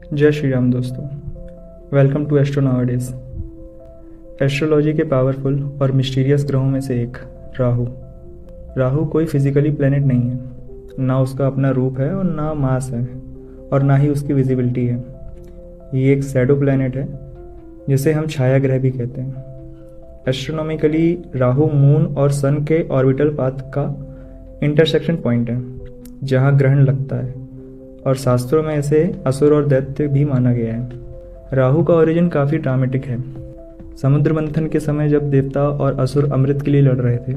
जय श्री राम दोस्तों। Welcome to astro nowadays. Astrology के पावरफुल और मिस्टीरियस ग्रहों में से एक राहु। राहु कोई फिजिकली प्लेनेट नहीं है, ना उसका अपना रूप है और ना मास है और ना ही उसकी विजिबिलिटी है। ये एक शैडो प्लेनेट है जिसे हम छाया ग्रह भी कहते हैं। एस्ट्रोनॉमिकली राहु मून और सन के ऑर्बिटल पाथ का इंटरसेक्शन पॉइंट है जहाँ ग्रहण लगता है, और शास्त्रों में इसे असुर और दैत्य भी माना गया है। राहु का ओरिजिन काफ़ी ड्रामेटिक है। समुद्र मंथन के समय जब देवता और असुर अमृत के लिए लड़ रहे थे,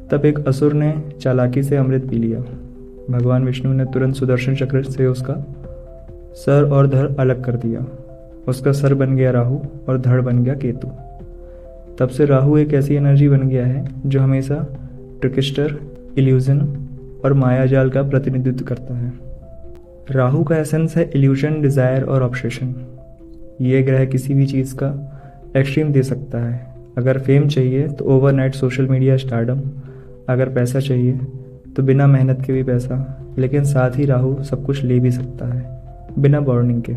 तब एक असुर ने चालाकी से अमृत पी लिया। भगवान विष्णु ने तुरंत सुदर्शन चक्र से उसका सर और धड़ अलग कर दिया। उसका सर बन गया राहु और धड़ बन गया केतु। तब से राहु एक ऐसी एनर्जी बन गया है जो हमेशा ट्रिकिस्टर, इल्यूजन और मायाजाल का प्रतिनिधित्व करता है। राहु का एसेंस है इल्यूजन, डिजायर और ऑब्सेशन। ये ग्रह किसी भी चीज़ का एक्सट्रीम दे सकता है। अगर फेम चाहिए तो ओवरनाइट सोशल मीडिया स्टारडम, अगर पैसा चाहिए तो बिना मेहनत के भी पैसा, लेकिन साथ ही राहु सब कुछ ले भी सकता है बिना बर्निंग के।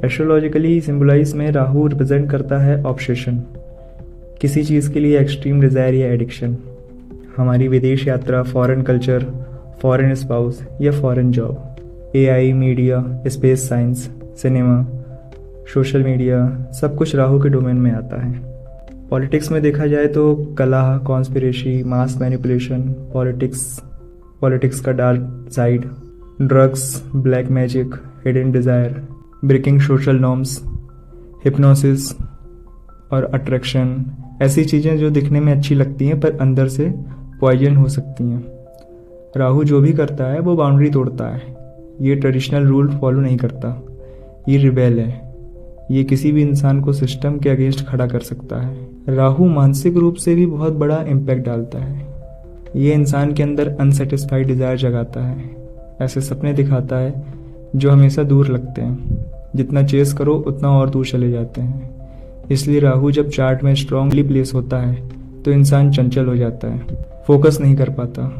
एस्ट्रोलॉजिकली सिंबलाइज में राहु रिप्रेजेंट करता है ऑब्सेशन, किसी चीज़ के लिए एक्सट्रीम डिज़ायर या एडिक्शन। हमारी विदेश यात्रा, फॉरेन कल्चर, फॉरेन स्पाउस या foreign job, AI, media, space science, cinema, social media, सब कुछ राहु के डोमेन में आता है। पॉलिटिक्स में देखा जाए तो कलह, कॉन्स्पिरेसी, मास मैनिपुलेशन, पॉलिटिक्स का dark side, drugs, black magic, hidden desire, breaking social norms, hypnosis और अट्रैक्शन, ऐसी चीज़ें जो दिखने में अच्छी लगती हैं पर अंदर से पॉइजन हो सकती हैं। राहु जो भी करता है वो बाउंड्री तोड़ता है। ये ट्रेडिशनल रूल फॉलो नहीं करता, ये रिबेल है। ये किसी भी इंसान को सिस्टम के अगेंस्ट खड़ा कर सकता है। राहु मानसिक रूप से भी बहुत बड़ा इम्पैक्ट डालता है। ये इंसान के अंदर अनसेटिस्फाइड डिज़ायर जगाता है, ऐसे सपने दिखाता है जो हमेशा दूर लगते हैं। जितना चेस करो उतना और दूर चले जाते हैं। इसलिए राहु जब चार्ट में स्ट्रांगली प्लेस होता है तो इंसान चंचल हो जाता है, फोकस नहीं कर पाता,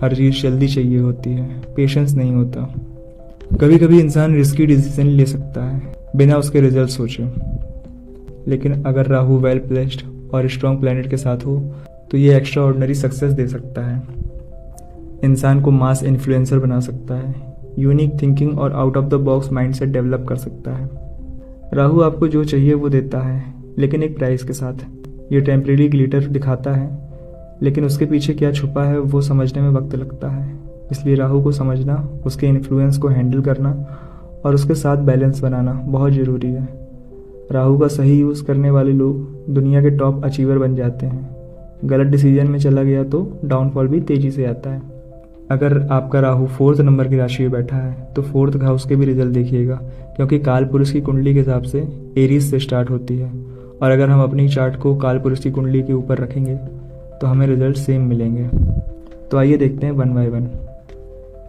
हर चीज़ जल्दी चाहिए होती है, पेशेंस नहीं होता। कभी कभी इंसान रिस्की डिसीजन ले सकता है बिना उसके रिजल्ट सोचे। लेकिन अगर राहु वेल प्लेस्ड और स्ट्रॉन्ग प्लैनेट के साथ हो तो ये एक्स्ट्रा ऑर्डिनरी सक्सेस दे सकता है। इंसान को मास इन्फ्लुएंसर बना सकता है, यूनिक थिंकिंग और out of the box mindset develop कर सकता है। राहु आपको जो चाहिए वो देता है, लेकिन एक प्राइस के साथ। ये टेम्परेरी ग्लिटर दिखाता है, लेकिन उसके पीछे क्या छुपा है वो समझने में वक्त लगता है। इसलिए राहु को समझना, उसके इन्फ्लुएंस को हैंडल करना और उसके साथ बैलेंस बनाना बहुत ज़रूरी है। राहु का सही यूज़ करने वाले लोग दुनिया के टॉप अचीवर बन जाते हैं। गलत डिसीजन में चला गया तो डाउनफॉल भी तेज़ी से आता है। अगर आपका राहु 4th नंबर की राशि में बैठा है तो 4th हाउस के भी रिजल्ट देखिएगा, क्योंकि काल पुरुष की कुंडली के हिसाब से एरीज से स्टार्ट होती है। और अगर हम अपनी चार्ट को काल पुरुष की कुंडली के ऊपर रखेंगे तो हमें रिजल्ट सेम मिलेंगे। तो आइए देखते हैं 1 बाय 1।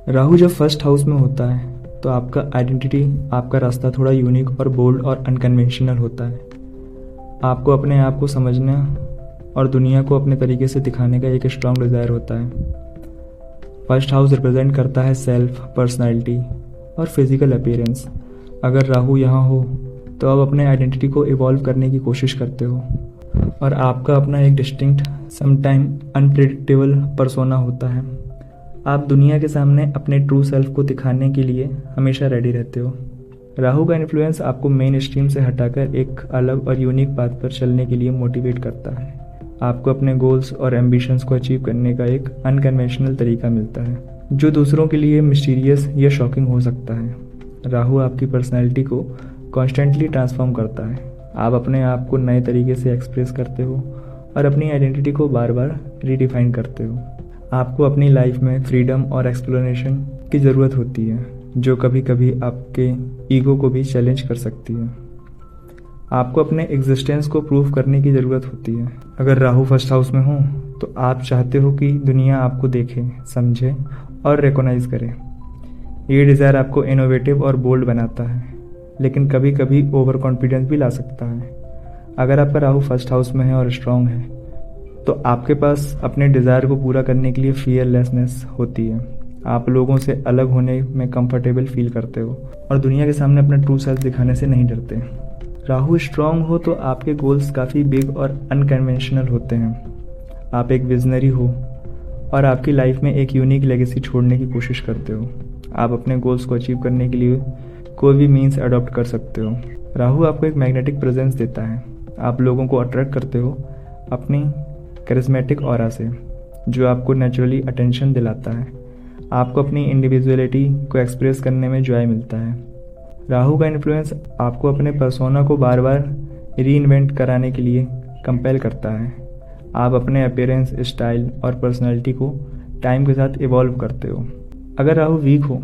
राहु जब फर्स्ट हाउस में होता है तो आपका आइडेंटिटी, आपका रास्ता थोड़ा यूनिक और बोल्ड और अनकन्वेंशनल होता है। आपको अपने आप को समझना और दुनिया को अपने तरीके से दिखाने का एक स्ट्रांग डिज़ायर होता है। फर्स्ट हाउस रिप्रेजेंट करता है सेल्फ, पर्सनैलिटी और फिजिकल अपीयरेंस। अगर राहु यहाँ हो तो आप अपने आइडेंटिटी को इवॉल्व करने की कोशिश करते हो और आपका अपना एक डिस्टिंक्ट, समटाइम अनप्रेडिक्टेबल पर्सोना होता है। आप दुनिया के सामने अपने ट्रू सेल्फ को दिखाने के लिए हमेशा रेडी रहते हो। राहु का इन्फ्लुएंस आपको मेन स्ट्रीम से हटाकर एक अलग और यूनिक पाथ पर चलने के लिए मोटिवेट करता है। आपको अपने गोल्स और एम्बिशंस को अचीव करने का एक अनकन्वेंशनल तरीका मिलता है, जो दूसरों के लिए मिस्टीरियस या शॉकिंग हो सकता है। राहु आपकी पर्सनैलिटी को कॉन्स्टेंटली ट्रांसफॉर्म करता है। आप अपने आप को नए तरीके से एक्सप्रेस करते हो और अपनी आइडेंटिटी को बार बार रीडिफाइन करते हो। आपको अपनी लाइफ में फ्रीडम और एक्सप्लोरेशन की ज़रूरत होती है, जो कभी कभी आपके ईगो को भी चैलेंज कर सकती है। आपको अपने एग्जिस्टेंस को प्रूव करने की ज़रूरत होती है। अगर राहु फर्स्ट हाउस में हो तो आप चाहते हो कि दुनिया आपको देखे, समझे और रिकॉग्नाइज करे। ये डिज़ायर आपको इनोवेटिव और बोल्ड बनाता है, लेकिन कभी कभी ओवर कॉन्फिडेंस भी ला सकता है। अगर आपका राहु फर्स्ट हाउस में है और स्ट्रांग है तो आपके पास अपने डिज़ायर को पूरा करने के लिए फियरलेसनेस होती है। आप लोगों से अलग होने में कंफर्टेबल फील करते हो और दुनिया के सामने अपना ट्रू सेल्फ दिखाने से नहीं डरते। राहु स्ट्रांग हो तो आपके गोल्स काफ़ी बिग और अनकन्वेंशनल होते हैं। आप एक विजनरी हो और आपकी लाइफ में एक यूनिक लेगेसी छोड़ने की कोशिश करते हो। आप अपने गोल्स को अचीव करने के लिए कोई भी मीन्स अडॉप्ट कर सकते हो। राहु आपको एक मैग्नेटिक प्रेजेंस देता है। आप लोगों को अट्रैक्ट करते हो अपनी करिश्मेटिक ऑरा से, जो आपको नेचुरली अटेंशन दिलाता है। आपको अपनी इंडिविजुअलिटी को एक्सप्रेस करने में जॉय मिलता है। राहु का इन्फ्लुएंस आपको अपने पर्सोना को बार बार रीइन्वेंट कराने के लिए कंपेल करता है। आप अपने अपीयरेंस, स्टाइल और पर्सनैलिटी को टाइम के साथ इवॉल्व करते हो। अगर राहु वीक हो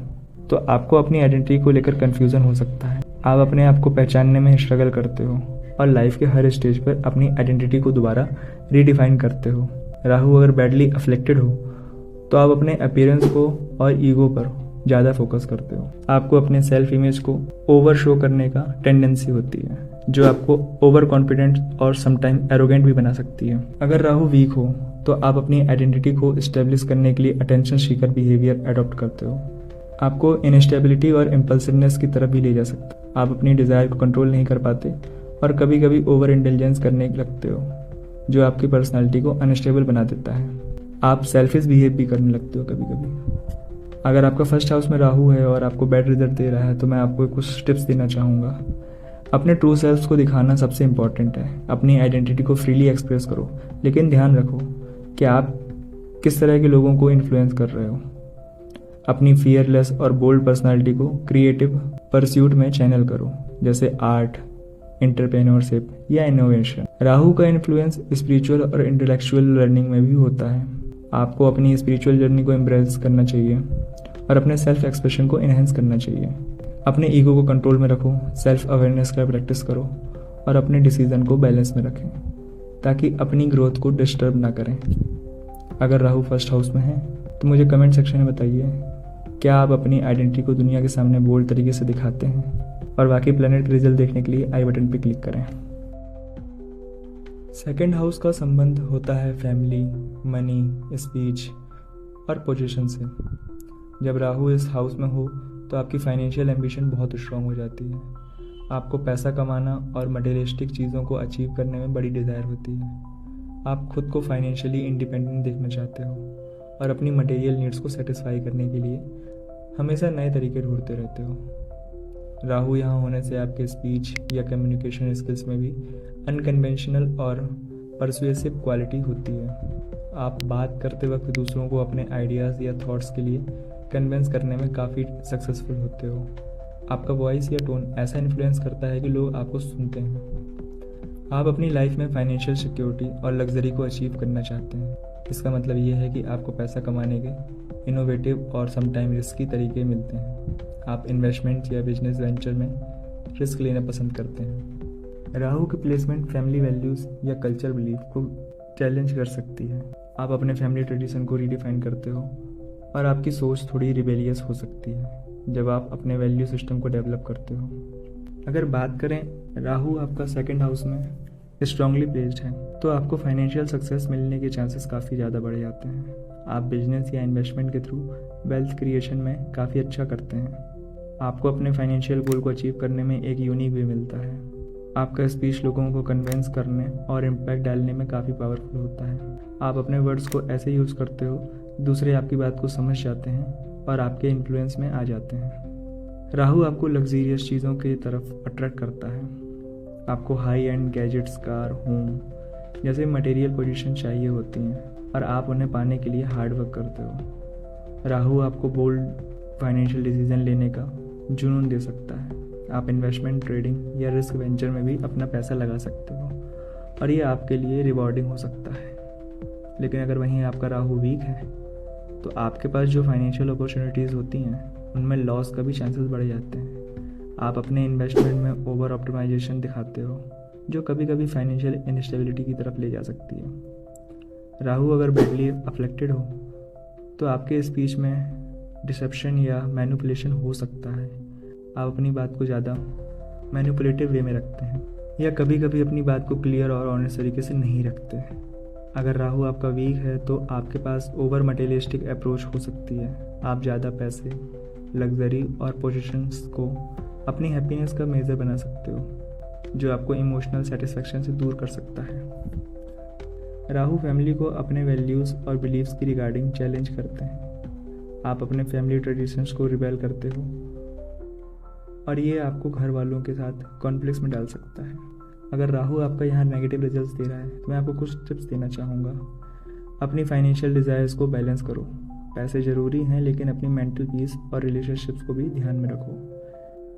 तो आपको अपनी आइडेंटिटी को लेकर कन्फ्यूज़न हो सकता है। आप अपने आप को पहचानने में स्ट्रगल करते हो और लाइफ के हर स्टेज पर अपनी आइडेंटिटी को दोबारा रीडिफाइन करते हो। राहु अगर बैडली अफ्लेक्टेड हो तो आप अपने अपीयरेंस को और ईगो पर ज़्यादा फोकस करते हो। आपको अपने सेल्फ इमेज को ओवर शो करने का टेंडेंसी होती है, जो आपको ओवर कॉन्फिडेंट और समटाइम एरोगेंट भी बना सकती है। अगर राहु वीक हो तो आप अपनी आइडेंटिटी को इस्टेब्लिश करने के लिए अटेंशन सीकर बिहेवियर अडॉप्ट करते हो। आपको इनस्टेबिलिटी और इम्पल्सिवनेस की तरफ भी ले जा सकता है। आप अपनी डिज़ायर को कंट्रोल नहीं कर पाते और कभी कभी ओवर इंटेलिजेंस करने लगते हो, जो आपकी पर्सनालिटी को अनस्टेबल बना देता है। आप सेल्फिश बिहेव भी करने लगते हो कभी कभी। अगर आपका फर्स्ट हाउस में राहु है और आपको बैड रिजल्ट दे रहा है तो मैं आपको कुछ टिप्स देना चाहूँगा। अपने ट्रू सेल्फ को दिखाना सबसे इम्पॉर्टेंट है। अपनी आइडेंटिटी को फ्रीली एक्सप्रेस करो, लेकिन ध्यान रखो कि आप किस तरह के लोगों को इन्फ्लुएंस कर रहे हो। अपनी फियरलेस और बोल्ड पर्सनालिटी को क्रिएटिव परस्यूट में चैनल करो, जैसे आर्ट, एंटरप्रेन्योरशिप या इनोवेशन। राहु का इन्फ्लुएंस स्पिरिचुअल और इंटेलेक्चुअल लर्निंग में भी होता है। आपको अपनी स्पिरिचुअल जर्नी को एम्ब्रेस करना चाहिए और अपने सेल्फ एक्सप्रेशन को इन्हेंस करना चाहिए। अपने ईगो को कंट्रोल में रखो, सेल्फ अवेयरनेस का प्रैक्टिस करो और अपने डिसीजन को बैलेंस में रखें ताकि अपनी ग्रोथ को डिस्टर्ब ना करें। अगर राहु फर्स्ट हाउस में है तो मुझे कमेंट सेक्शन में बताइए, क्या आप अपनी आइडेंटिटी को दुनिया के सामने बोल्ड तरीके से दिखाते हैं? और बाकी प्लैनेट रिजल्ट देखने के लिए आई बटन पर क्लिक करें। सेकंड हाउस का संबंध होता है फैमिली, मनी, स्पीच और पोजीशन से। जब राहु इस हाउस में हो तो आपकी फाइनेंशियल एम्बिशन बहुत स्ट्रांग हो जाती है। आपको पैसा कमाना और मटेरियलिस्टिक चीज़ों को अचीव करने में बड़ी डिज़ायर होती है। आप खुद को फाइनेंशियली इंडिपेंडेंट देखना चाहते हो और अपनी मटेरियल नीड्स को सेटिस्फाई करने के लिए हमेशा नए तरीके ढूंढते रहते हो। राहु यहाँ होने से आपके स्पीच या कम्युनिकेशन स्किल्स में भी अनकन्वेंशनल और परसुएसिव क्वालिटी होती है। आप बात करते वक्त दूसरों को अपने आइडियाज़ या थॉट्स के लिए कन्विंस करने में काफ़ी सक्सेसफुल होते हो। आपका वॉइस या टोन ऐसा इन्फ्लुएंस करता है कि लोग आपको सुनते हैं। आप अपनी लाइफ में फाइनेंशियल सिक्योरिटी और लग्जरी को अचीव करना चाहते हैं। इसका मतलब ये है कि आपको पैसा कमाने के इनोवेटिव और समटाइम रिस्की तरीके मिलते हैं। आप इन्वेस्टमेंट या बिजनेस वेंचर में रिस्क लेना पसंद करते हैं। राहु की प्लेसमेंट फैमिली वैल्यूज़ या कल्चर बिलीफ को चैलेंज कर सकती है। आप अपने फैमिली ट्रेडिशन को रीडिफाइन करते हो और आपकी सोच थोड़ी रिबेलियस हो सकती है जब आप अपने वैल्यू सिस्टम को डेवलप करते हो। अगर बात करें राहु आपका सेकंड हाउस में स्ट्रांगली प्लेस्ड है तो आपको फाइनेंशियल सक्सेस मिलने के चांसेस काफ़ी ज़्यादा बढ़ जाते हैं। आप बिजनेस या इन्वेस्टमेंट के थ्रू वेल्थ क्रिएशन में काफ़ी अच्छा करते हैं। आपको अपने फाइनेंशियल गोल को अचीव करने में एक यूनिक वे मिलता है। आपका स्पीच लोगों को कन्विंस करने और इम्पैक्ट डालने में काफ़ी पावरफुल होता है। आप अपने वर्ड्स को ऐसे यूज़ करते हो दूसरे आपकी बात को समझ जाते हैं और आपके इन्फ्लुएंस में आ जाते हैं। राहु आपको लग्जरियस चीज़ों की तरफ अट्रैक्ट करता है। आपको high and gadgets, car, home जैसे मटेरियल पोजीशन चाहिए होती हैं और आप उन्हें पाने के लिए हार्ड वर्क करते हो। राहु आपको बोल्ड फाइनेंशियल डिसीजन लेने का जुनून दे सकता है। आप इन्वेस्टमेंट, ट्रेडिंग या रिस्क वेंचर में भी अपना पैसा लगा सकते हो और ये आपके लिए रिवॉर्डिंग हो सकता है। लेकिन अगर वहीं आपका राहु वीक है तो आपके पास जो फाइनेंशियल अपॉर्चुनिटीज़ होती हैं उनमें लॉस का भी चांसेस बढ़ जाते हैं। आप अपने इन्वेस्टमेंट में ओवर ऑप्टिमाइजेशन दिखाते हो जो कभी कभी फाइनेंशियल इनस्टेबिलिटी की तरफ ले जा सकती है। राहु अगर बैडली अफ्लेक्टेड हो तो आपके स्पीच में डिसेप्शन या मैनिपुलेशन हो सकता है। आप अपनी बात को ज़्यादा मैनिपुलेटिव वे में रखते हैं या कभी कभी अपनी बात को क्लियर और ऑनेस्ट तरीके से नहीं रखते हैं। अगर राहु आपका वीक है तो आपके पास ओवर मटेरियलिस्टिक अप्रोच हो सकती है। आप ज़्यादा पैसे, लग्जरी और पोजीशंस को अपनी हैप्पीनेस का मेजर बना सकते हो, जो आपको इमोशनल सेटिस्फैक्शन से दूर कर सकता है। राहु फैमिली को अपने वैल्यूज़ और बिलीव्स की रिगार्डिंग चैलेंज करते हैं। आप अपने फैमिली ट्रेडिशंस को रिबेल करते हो और ये आपको घर वालों के साथ कॉन्फ्लिक्ट्स में डाल सकता है। अगर राहु आपका यहाँ नेगेटिव रिजल्ट्स दे रहा है तो मैं आपको कुछ टिप्स देना चाहूँगा। अपनी फाइनेंशियल डिज़ायर्स को बैलेंस करो। पैसे ज़रूरी हैं, लेकिन अपनी मेंटल पीस और रिलेशनशिप्स को भी ध्यान में रखो।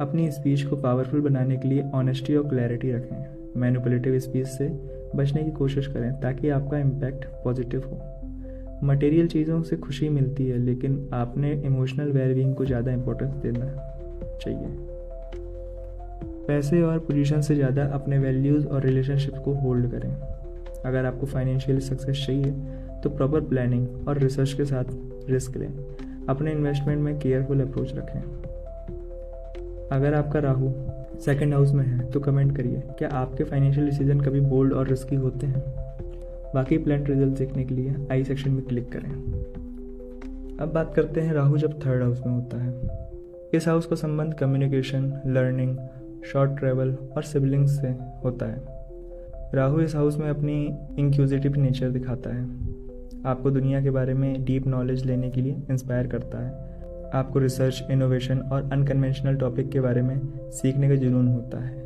अपनी स्पीच को पावरफुल बनाने के लिए ऑनेस्टी और क्लैरिटी रखें। मैनिपुलेटिव स्पीच से बचने की कोशिश करें ताकि आपका इम्पैक्ट पॉजिटिव हो। मटेरियल चीज़ों से खुशी मिलती है, लेकिन आपने इमोशनल वेलबींग को ज़्यादा इंपॉर्टेंस देना चाहिए। पैसे और पोजीशन से ज़्यादा अपने वैल्यूज़ और रिलेशनशिप को होल्ड करें। अगर आपको फाइनेंशियल सक्सेस चाहिए तो प्रॉपर प्लानिंग और रिसर्च के साथ रिस्क लें। अपने इन्वेस्टमेंट में केयरफुल अप्रोच रखें। अगर आपका राहु सेकंड हाउस में है तो कमेंट करिए, क्या आपके फाइनेंशियल डिसीजन कभी बोल्ड और रिस्की होते हैं? बाकी प्लान रिजल्ट देखने के लिए आई सेक्शन में क्लिक करें। अब बात करते हैं राहु जब थर्ड हाउस में होता है। इस हाउस का संबंध कम्युनिकेशन, लर्निंग, शॉर्ट ट्रैवल और सिबलिंग्स से होता है। राहु इस हाउस में अपनी इंक्यूजिटिव नेचर दिखाता है। आपको दुनिया के बारे में डीप नॉलेज लेने के लिए इंस्पायर करता है। आपको रिसर्च, इनोवेशन और अनकन्वेंशनल टॉपिक के बारे में सीखने का जुनून होता है।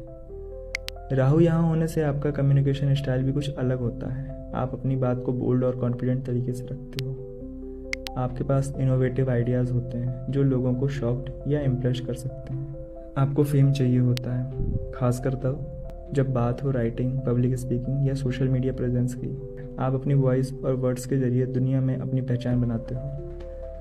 राहु यहाँ होने से आपका कम्युनिकेशन स्टाइल भी कुछ अलग होता है। आप अपनी बात को बोल्ड और कॉन्फिडेंट तरीके से रखते हो। आपके पास इनोवेटिव आइडियाज़ होते हैं जो लोगों को शॉक्ड या इम्प्रेस कर सकते हैं। आपको फेम चाहिए होता है, खासकर तब जब बात हो राइटिंग, पब्लिक स्पीकिंग या सोशल मीडिया प्रेजेंस की। आप अपनी वॉइस और वर्ड्स के जरिए दुनिया में अपनी पहचान बनाते हो।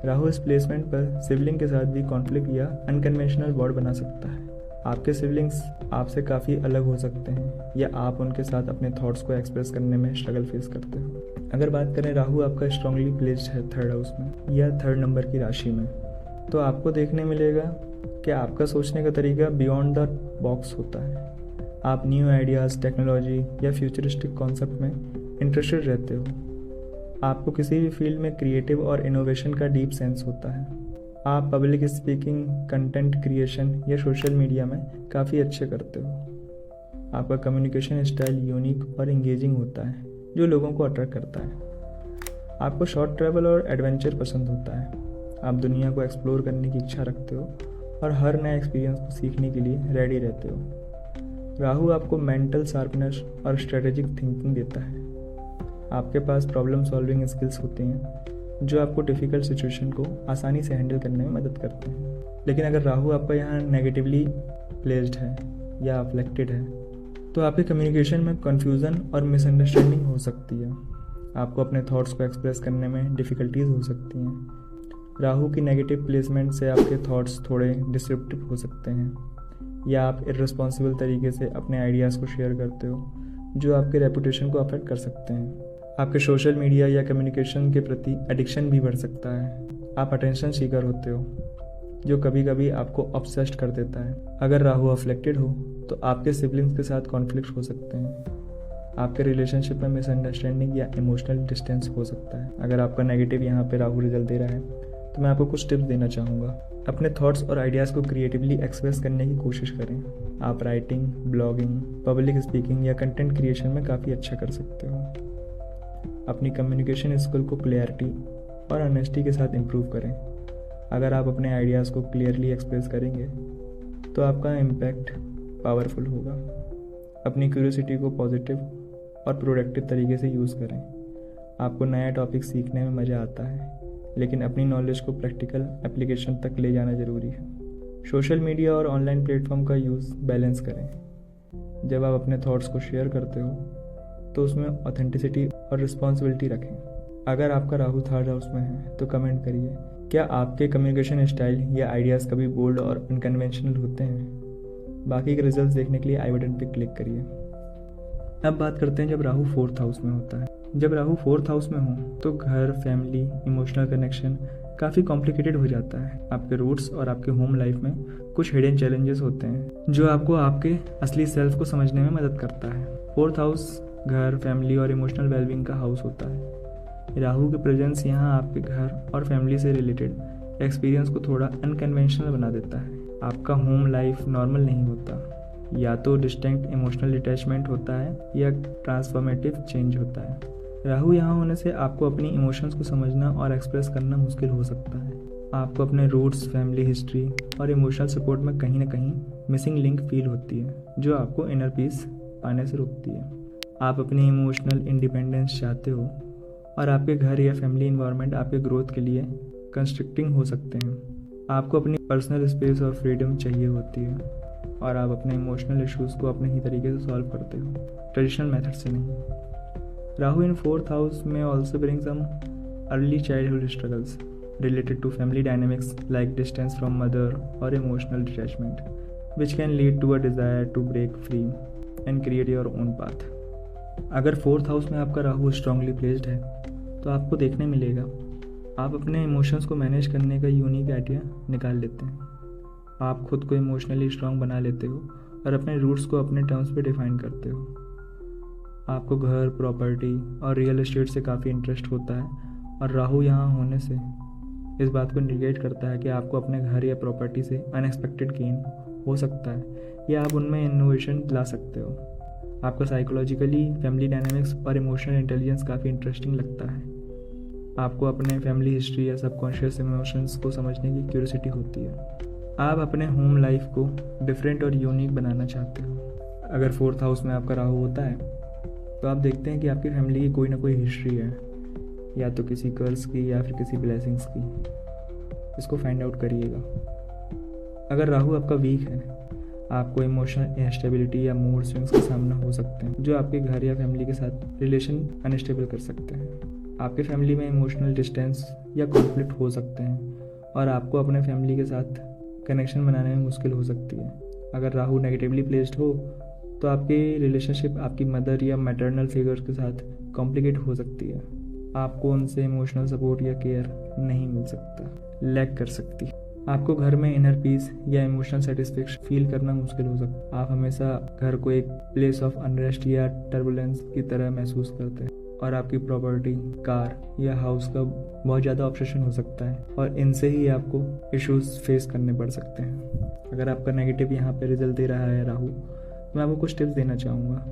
राहु इस प्लेसमेंट पर सिबलिंग के साथ भी कॉन्फ्लिक्ट या अनकन्वेंशनल वर्ड बना सकता है। आपके सिबलिंग्स आपसे काफ़ी अलग हो सकते हैं या आप उनके साथ अपने थॉट्स को एक्सप्रेस करने में स्ट्रगल फेस करते हो। अगर बात करें राहु आपका स्ट्रांगली प्लेस्ड है थर्ड हाउस में या थर्ड नंबर की राशि में, तो आपको देखने मिलेगा कि आपका सोचने का तरीका बियॉन्ड द बॉक्स होता है। आप न्यू आइडियाज़, टेक्नोलॉजी या फ्यूचरिस्टिक कॉन्सेप्ट में इंटरेस्टेड रहते हो। आपको किसी भी फील्ड में क्रिएटिव और इनोवेशन का डीप सेंस होता है। आप पब्लिक स्पीकिंग, कंटेंट क्रिएशन या सोशल मीडिया में काफ़ी अच्छे करते हो। आपका कम्युनिकेशन स्टाइल यूनिक और इंगेजिंग होता है जो लोगों को अट्रैक्ट करता है। आपको शॉर्ट ट्रैवल और एडवेंचर पसंद होता है। आप दुनिया को एक्सप्लोर करने की इच्छा रखते हो और हर नए एक्सपीरियंस को सीखने के लिए रेडी रहते हो। राहु आपको मेंटल शार्पनेस और स्ट्रेटेजिक थिंकिंग देता है। आपके पास प्रॉब्लम सॉल्विंग स्किल्स होते हैं जो आपको डिफ़िकल्ट सिचुएशन को आसानी से हैंडल करने में मदद करते हैं। लेकिन अगर राहु आपका यहाँ नेगेटिवली प्लेस्ड है या अफ्लेक्टेड है तो आपके कम्युनिकेशन में कन्फ्यूज़न और मिसअंडरस्टैंडिंग हो सकती है। आपको अपने थॉट्स को एक्सप्रेस करने में डिफ़िकल्टीज हो सकती हैं। राहु की नेगेटिव प्लेसमेंट से आपके थॉट्स थोड़े डिस्ट्रप्टिव हो सकते हैं या आप इर्रेस्पॉन्सिबल तरीके से अपने आइडियाज़ को शेयर करते हो जो आपके रेपुटेशन को अफेक्ट कर सकते हैं। आपके सोशल मीडिया या कम्युनिकेशन के प्रति एडिक्शन भी बढ़ सकता है। आप अटेंशन सीकर होते हो जो कभी कभी आपको ऑब्सेस्ड कर देता है। अगर राहु अफ्लेक्टेड हो तो आपके सिबलिंग्स के साथ कॉन्फ्लिक्ट हो सकते हैं। आपके रिलेशनशिप में मिसअंडरस्टैंडिंग या इमोशनल डिस्टेंस हो सकता है। अगर आपका नेगेटिव यहाँ पे राहु रिजल्ट दे रहा है तो मैं आपको कुछ टिप्स देना चाहूँगा। अपने थॉट्स और आइडियाज़ को क्रिएटिवली एक्सप्रेस करने की कोशिश करें। आप राइटिंग, ब्लॉगिंग, पब्लिक स्पीकिंग या कंटेंट क्रिएशन में काफ़ी अच्छा कर सकते हो। अपनी कम्युनिकेशन स्किल को क्लियरिटी और ऑनेस्टी के साथ इम्प्रूव करें। अगर आप अपने आइडियाज़ को क्लियरली एक्सप्रेस करेंगे तो आपका इम्पैक्ट पावरफुल होगा। अपनी क्यूरियोसिटी को पॉजिटिव और प्रोडक्टिव तरीके से यूज़ करें। आपको नया टॉपिक सीखने में मज़ा आता है, लेकिन अपनी नॉलेज को प्रैक्टिकल एप्लीकेशन तक ले जाना ज़रूरी है। सोशल मीडिया और ऑनलाइन प्लेटफॉर्म का यूज़ बैलेंस करें। जब आप अपने थॉट्स को शेयर करते हो तो उसमें ऑथेंटिसिटी और रिस्पॉन्सिबिलिटी रखें। अगर आपका राहु थर्ड हाउस में है तो कमेंट करिए, क्या आपके कम्युनिकेशन स्टाइल या आइडियाज़ कभी बोल्ड और अनकन्वेंशनल होते हैं? बाकी के रिजल्ट्स देखने के लिए आई बटन पर क्लिक करिए। अब बात करते हैं जब राहु फोर्थ हाउस में होता है। जब राहु फोर्थ हाउस में हो तो घर, फैमिली, इमोशनल कनेक्शन काफ़ी कॉम्प्लिकेटेड हो जाता है। आपके रूट्स और आपके होम लाइफ में कुछ हिडन चैलेंजेस होते हैं जो आपको आपके असली सेल्फ को समझने में मदद करता है। फोर्थ हाउस घर, फैमिली और इमोशनल वेलबींग का हाउस होता है। राहु की प्रेजेंस यहाँ आपके घर और फैमिली से रिलेटेड एक्सपीरियंस को थोड़ा अनकन्वेंशनल बना देता है। आपका होम लाइफ नॉर्मल नहीं होता, या तो डिस्टिंक्ट इमोशनल डिटैचमेंट होता है या ट्रांसफॉर्मेटिव चेंज होता है। राहु यहाँ होने से आपको अपनी इमोशंस को समझना और एक्सप्रेस करना मुश्किल हो सकता है। आपको अपने रूट्स, फैमिली हिस्ट्री और इमोशनल सपोर्ट में कहीं ना कहीं मिसिंग लिंक फील होती है, जो आपको इनर पीस पाने से रोकती है। आप अपनी इमोशनल इंडिपेंडेंस चाहते हो और आपके घर या फैमिली इन्वायरमेंट आपके ग्रोथ के लिए कंस्ट्रक्टिंग हो सकते हैं। आपको अपनी पर्सनल स्पेस और फ्रीडम चाहिए होती है और आप अपने इमोशनल इश्यूज़ को अपने ही तरीके से सॉल्व करते हो, ट्रेडिशनल मेथड से नहीं। राहु इन 4th हाउस में also bring some early childhood struggles related to family dynamics like distance from mother or emotional detachment, which can lead to a desire to break free and create your own path. अगर 4th house में आपका Rahu strongly placed है तो आपको देखने मिलेगा आप अपने इमोशंस को मैनेज करने का यूनिक आइडिया निकाल लेते हैं। आप खुद को इमोशनली स्ट्रांग बना लेते हो और अपने रूट्स को अपने टर्म्स पे डिफाइन करते हो। आपको घर, प्रॉपर्टी और रियल एस्टेट से काफ़ी इंटरेस्ट होता है और राहु यहाँ होने से इस बात को इंडिकेट करता है कि आपको अपने घर या प्रॉपर्टी से अनएक्सपेक्टेड गेन हो सकता है या आप उनमें इनोवेशन ला सकते हो। आपको साइकोलॉजिकली फैमिली डायनामिक्स और इमोशनल इंटेलिजेंस काफ़ी इंटरेस्टिंग लगता है। आपको अपने फैमिली हिस्ट्री या सबकॉन्शियस इमोशंस को समझने की क्यूरियोसिटी होती है। आप अपने होम लाइफ को डिफरेंट और यूनिक बनाना चाहते हो। अगर 4th हाउस में आपका राहु होता है तो आप देखते हैं कि आपकी फैमिली की कोई ना कोई हिस्ट्री है, या तो किसी कर्स की या फिर किसी ब्लेसिंग्स की। इसको फाइंड आउट करिएगा। अगर राहु आपका वीक है, आपको इमोशनल इंस्टेबिलिटी या मूड स्विंग्स का सामना हो सकते हैं, जो आपके घर या फैमिली के साथ रिलेशन अनस्टेबल कर सकते हैं। आपके फैमिली में इमोशनल डिस्टेंस या कॉन्फ्लिक्ट हो सकते हैं और आपको अपने फैमिली के साथ कनेक्शन बनाने में मुश्किल हो सकती है। अगर राहु नेगेटिवली प्लेस्ड हो तो आपकी रिलेशनशिप आपकी मदर या मैटरनल फिगर्स के साथ कॉम्प्लिकेट हो सकती है। आपको उनसे इमोशनल सपोर्ट या केयर नहीं मिल सकता, लैक कर सकती। आपको घर में इनर पीस या इमोशनल सेटिस्फेक्शन फील करना मुश्किल हो सकता है। आप हमेशा घर को एक प्लेस ऑफ अनरेस्ट या टर्बुलेंस की तरह महसूस करते हैं और आपकी प्रॉपर्टी, कार या हाउस का बहुत ज़्यादा ऑब्सेशन हो सकता है और इनसे ही आपको इश्यूज फेस करने पड़ सकते हैं। अगर आपका नेगेटिव यहाँ पे रिजल्ट दे रहा है राहु, तो मैं आपको कुछ टिप्स देना चाहूँगा।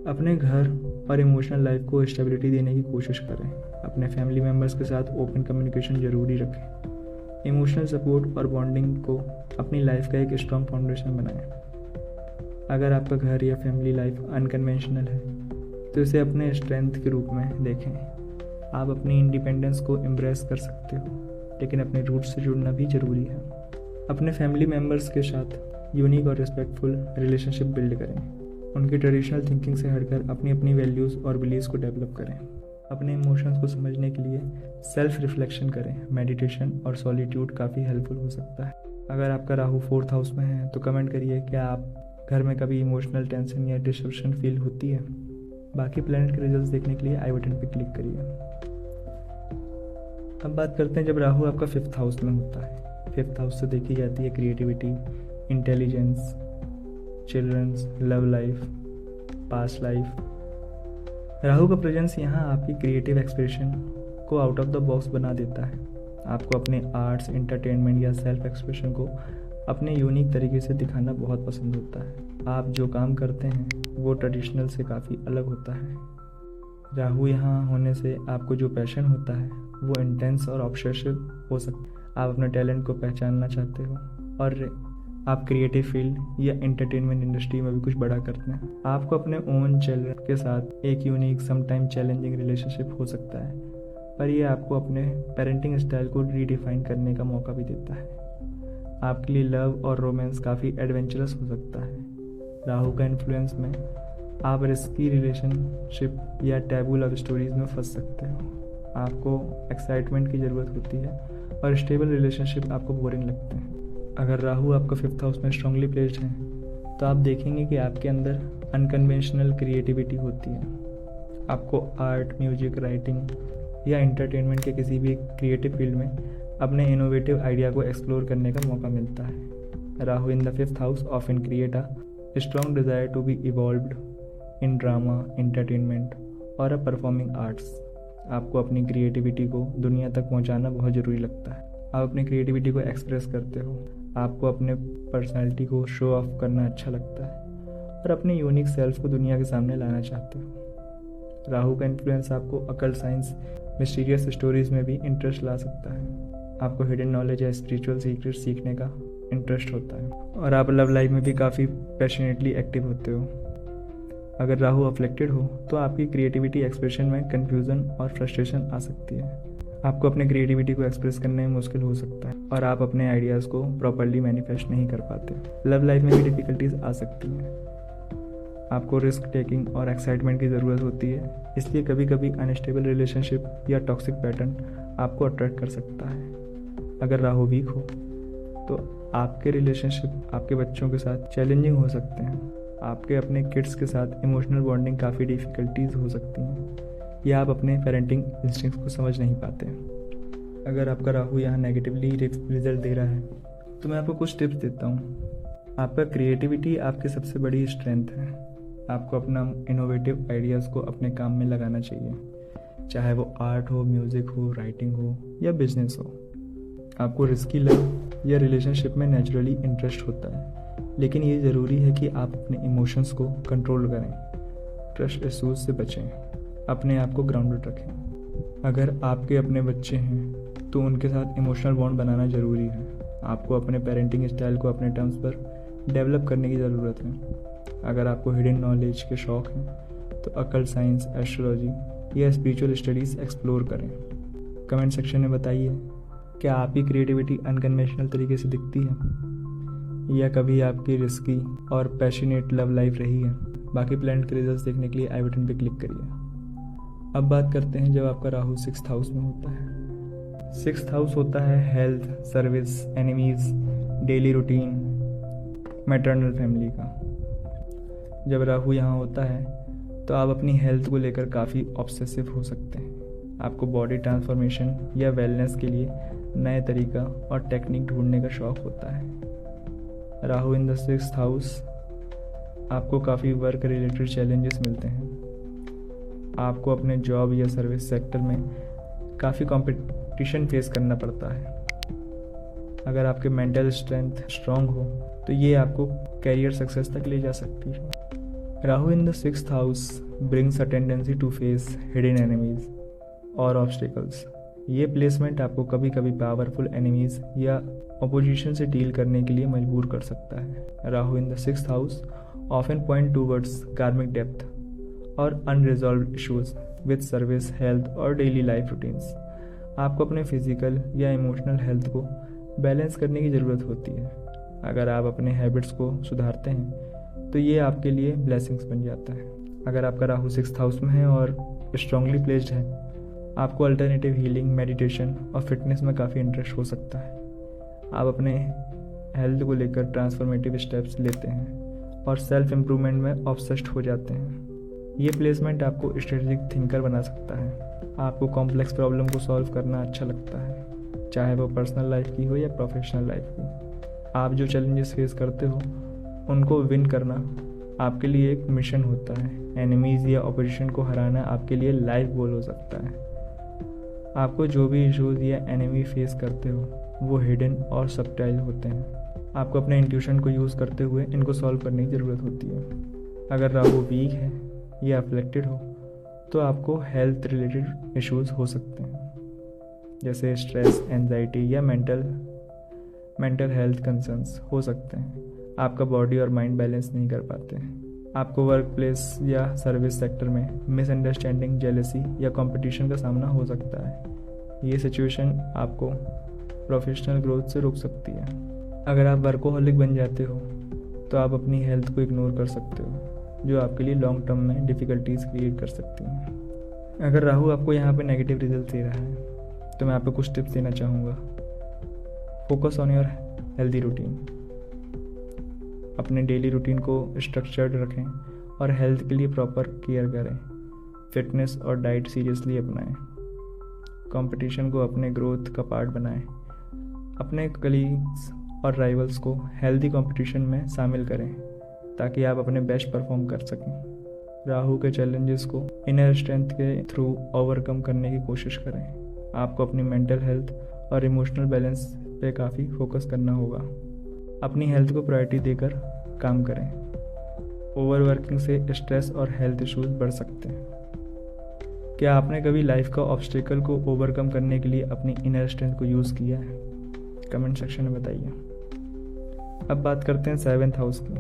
अपने घर और इमोशनल लाइफ को स्टेबिलिटी देने की कोशिश करें। अपने फैमिली मेम्बर्स के साथ ओपन कम्युनिकेशन जरूरी रखें। इमोशनल सपोर्ट और बॉन्डिंग को अपनी लाइफ का एक स्ट्रॉन्ग फाउंडेशन बनाएं। अगर आपका घर या फैमिली लाइफ अनकन्वेंशनल है तो इसे अपने स्ट्रेंथ के रूप में देखें। आप अपनी इंडिपेंडेंस को एम्ब्रेस कर सकते हो, लेकिन अपने रूट से जुड़ना भी ज़रूरी है। अपने फैमिली मेम्बर्स के साथ यूनिक और रिस्पेक्टफुल रिलेशनशिप बिल्ड करें। उनकी ट्रेडिशनल थिंकिंग से हटकर अपनी अपनी वैल्यूज़ और बिलीव्स को डेवलप करें। अपने इमोशंस को समझने के लिए सेल्फ रिफ्लेक्शन करें। मेडिटेशन और सॉलिट्यूड काफ़ी हेल्पफुल हो सकता है। अगर आपका राहु 4th हाउस में है तो कमेंट करिए, क्या आप घर में कभी इमोशनल टेंशन या डिस्ट्रप्शन फील होती है। बाकी प्लैनेट के रिजल्ट्स देखने के लिए आई बटन पर क्लिक करिए। अब बात करते हैं जब राहु आपका 5th हाउस में होता है। 5th हाउस से देखी जाती है creativity, intelligence, childrens, love life, past life. Rahu का प्रेजेंस यहाँ आपकी क्रिएटिव एक्सप्रेशन को आउट ऑफ द बॉक्स बना देता है। आपको अपने आर्ट्स, एंटरटेनमेंट या सेल्फ एक्सप्रेशन को अपने यूनिक तरीके से दिखाना बहुत पसंद होता है। आप जो काम करते हैं वो ट्रेडिशनल से काफ़ी अलग होता है। राहु यहाँ होने से आपको जो पैशन होता है वो इंटेंस और ऑब्सेसिव हो सकता है। आप अपने टैलेंट को पहचानना चाहते हो और आप क्रिएटिव फील्ड या एंटरटेनमेंट इंडस्ट्री में भी कुछ बड़ा करते हैं। आपको अपने ओन चिल्ड्रन के साथ एक यूनिक, समटाइम चैलेंजिंग रिलेशनशिप हो सकता है, पर यह आपको अपने पेरेंटिंग स्टाइल को रीडिफाइन करने का मौका भी देता है। आपके लिए लव और रोमांस काफ़ी एडवेंचरस हो सकता है। राहु का इन्फ्लुएंस में आप रिस्की रिलेशनशिप या टैबू लव स्टोरीज में फंस सकते हो। आपको एक्साइटमेंट की ज़रूरत होती है और स्टेबल रिलेशनशिप आपको बोरिंग लगते हैं। अगर राहु आपका 5th हाउस में स्ट्रांगली प्लेस्ड है तो आप देखेंगे कि आपके अंदर अनकन्वेंशनल क्रिएटिविटी होती है। आपको आर्ट, म्यूजिक, राइटिंग या एंटरटेनमेंट के किसी भी क्रिएटिव फील्ड में अपने इनोवेटिव आइडिया को एक्सप्लोर करने का मौका मिलता है। Rahu in the 5th house often create a strong desire to be involved in drama, entertainment और परफॉर्मिंग आर्ट्स। आपको अपनी क्रिएटिविटी को दुनिया तक पहुंचाना बहुत ज़रूरी लगता है। आप अपनी क्रिएटिविटी को एक्सप्रेस करते हो, आपको अपने पर्सनालिटी को शो ऑफ करना अच्छा लगता है और अपने यूनिक सेल्फ को दुनिया के सामने लाना चाहते हो। राहु का इन्फ्लुएंस आपको अकल्ट साइंस, मिस्टीरियस स्टोरीज में भी इंटरेस्ट ला सकता है। आपको हिडन नॉलेज या स्पिरिचुअल सीक्रेट सीखने का इंटरेस्ट होता है और आप लव लाइफ में भी काफ़ी पैशनेटली एक्टिव होते हो। अगर राहु अफ्लेक्टेड हो तो आपकी क्रिएटिविटी एक्सप्रेशन में कन्फ्यूज़न और फ्रस्ट्रेशन आ सकती है। आपको अपने क्रिएटिविटी को एक्सप्रेस करने में मुश्किल हो सकता है और आप अपने आइडियाज़ को प्रॉपरली मैनिफेस्ट नहीं कर पाते। लव लाइफ में भी डिफ़िकल्टीज आ सकती हैं। आपको रिस्क टेकिंग और एक्साइटमेंट की ज़रूरत होती है, इसलिए कभी कभी अनस्टेबल रिलेशनशिप या टॉक्सिक पैटर्न आपको अट्रैक्ट कर सकता है। अगर राहु वीक हो तो आपके रिलेशनशिप आपके बच्चों के साथ चैलेंजिंग हो सकते हैं। आपके अपने किड्स के साथ इमोशनल बॉन्डिंग काफ़ी डिफ़िकल्टीज हो सकती हैं या आप अपने पेरेंटिंग इंस्टिंक्ट्स को समझ नहीं पाते। अगर आपका राहु यहाँ नेगेटिवली रिजल्ट दे रहा है तो मैं आपको कुछ टिप्स देता हूँ। आपका क्रिएटिविटी आपकी सबसे बड़ी स्ट्रेंथ है। आपको अपना इनोवेटिव आइडियाज़ को अपने काम में लगाना चाहिए, चाहे वो आर्ट हो, म्यूज़िक हो, राइटिंग हो या बिजनेस हो। आपको रिस्की लव या रिलेशनशिप में नेचुरली इंटरेस्ट होता है, लेकिन ये ज़रूरी है कि आप अपने इमोशंस को कंट्रोल करें, ट्रस्ट इश्यूज से बचें, अपने आप को ग्राउंडेड रखें। अगर आपके अपने बच्चे हैं तो उनके साथ इमोशनल बॉन्ड बनाना ज़रूरी है। आपको अपने पेरेंटिंग स्टाइल को अपने टर्म्स पर डेवलप करने की ज़रूरत है। अगर आपको हिडन नॉलेज के शौक़ हैं तो अकल्ट साइंस, एस्ट्रोलॉजी या स्पिरिचुअल स्टडीज़ एक्सप्लोर करें। कमेंट सेक्शन में बताइए, क्या आपकी क्रिएटिविटी अनकन्वेंशनल तरीके से दिखती है या कभी आपकी रिस्की और पैशनेट लव लाइफ रही है? बाकी प्लैनेट के रिजल्ट्स देखने के लिए आई बटन पर क्लिक करिए। अब बात करते हैं जब आपका राहु 6th हाउस में होता है। 6th हाउस होता है health, service, enemies, daily routine, maternal family का। जब राहु यहाँ होता है तो आप अपनी हेल्थ को लेकर काफ़ी ऑब्सेसिव हो सकते हैं। आपको बॉडी ट्रांसफॉर्मेशन या वेलनेस के लिए नए तरीका और टेक्निक ढूंढने का शौक़ होता है। Rahu in the 6th house आपको काफ़ी वर्क रिलेटेड चैलेंजेस मिलते हैं। आपको अपने जॉब या सर्विस सेक्टर में काफ़ी कंपटीशन फेस करना पड़ता है। अगर आपके मेंटल स्ट्रेंथ स्ट्रांग हो तो ये आपको कैरियर सक्सेस तक ले जा सकती है। Rahu in the 6th house brings a tendency to face hidden enemies और ऑब्स्टिकल्स। ये प्लेसमेंट आपको कभी कभी पावरफुल एनिमीज या अपोजिशन से डील करने के लिए मजबूर कर सकता है। Rahu in the 6th house often point towards karmic depth और unresolved issues with service, health और डेली लाइफ रूटीन्स। आपको अपने फिजिकल या इमोशनल हेल्थ को बैलेंस करने की ज़रूरत होती है। अगर आप अपने हैबिट्स को सुधारते हैं तो ये आपके लिए ब्लेसिंग्स बन जाता है। अगर आपका राहु 6th हाउस में है और स्ट्रांगली प्लेस्ड है, आपको अल्टरनेटिव हीलिंग, मेडिटेशन और फिटनेस में काफ़ी इंटरेस्ट हो सकता है। आप अपने हेल्थ को लेकर ट्रांसफॉर्मेटिव स्टेप्स लेते हैं और सेल्फ इम्प्रूवमेंट में ऑब्सेस्ड हो जाते हैं। ये प्लेसमेंट आपको स्ट्रेटेजिक थिंकर बना सकता है। आपको कॉम्प्लेक्स प्रॉब्लम को सॉल्व करना अच्छा लगता है, चाहे वो पर्सनल लाइफ की हो या प्रोफेशनल लाइफ की। आप जो चैलेंजेस फेस करते हो उनको विन करना आपके लिए एक मिशन होता है। एनिमीज़ या ऑपोजिशन को हराना आपके लिए लाइफ गोल हो सकता है। आपको जो भी इश्यूज या एनिमी फेस करते हो वो हिडन और सबटाइल होते हैं। आपको अपने इंट्यूशन को यूज़ करते हुए इनको सॉल्व करने की ज़रूरत होती है। अगर राहु वीक है या अफ्लेक्टेड हो तो आपको हेल्थ रिलेटेड इश्यूज हो सकते हैं, जैसे स्ट्रेस, एंजाइटी या मेंटल हेल्थ कंसर्न्स हो सकते हैं। आपका बॉडी और माइंड बैलेंस नहीं कर पाते हैं। आपको वर्क प्लेस या सर्विस सेक्टर में मिसअंडरस्टैंडिंग, जेलसी या कंपटीशन का सामना हो सकता है। ये सिचुएशन आपको प्रोफेशनल ग्रोथ से रोक सकती है। अगर आप वर्कोहॉलिक बन जाते हो तो आप अपनी हेल्थ को इग्नोर कर सकते हो, जो आपके लिए लॉन्ग टर्म में डिफ़िकल्टीज क्रिएट कर सकती हैं। अगर राहु आपको यहाँ पे नेगेटिव रिजल्ट दे रहा है तो मैं आपको कुछ टिप्स देना चाहूँगा। Focus on your healthy routine. अपने डेली रूटीन को स्ट्रक्चर्ड रखें और हेल्थ के लिए प्रॉपर केयर करें। फिटनेस और डाइट सीरियसली अपनाएं। कंपटीशन को अपने ग्रोथ का पार्ट बनाएं। अपने कलीग्स और राइवल्स को हेल्दी कंपटीशन में शामिल करें ताकि आप अपने बेस्ट परफॉर्म कर सकें। राहु के चैलेंजेस को इनर स्ट्रेंथ के थ्रू ओवरकम करने की कोशिश करें। आपको अपनी मेंटल हेल्थ और इमोशनल बैलेंस पे काफ़ी फोकस करना होगा। अपनी हेल्थ को प्रायोरिटी देकर काम करें। ओवरवर्किंग से स्ट्रेस और हेल्थ इश्यूज बढ़ सकते हैं। क्या आपने कभी लाइफ का ऑब्स्टिकल को ओवरकम करने के लिए अपनी इनर स्ट्रेंथ को यूज़ किया है? कमेंट सेक्शन में बताइए। अब बात करते हैं 7th हाउस की।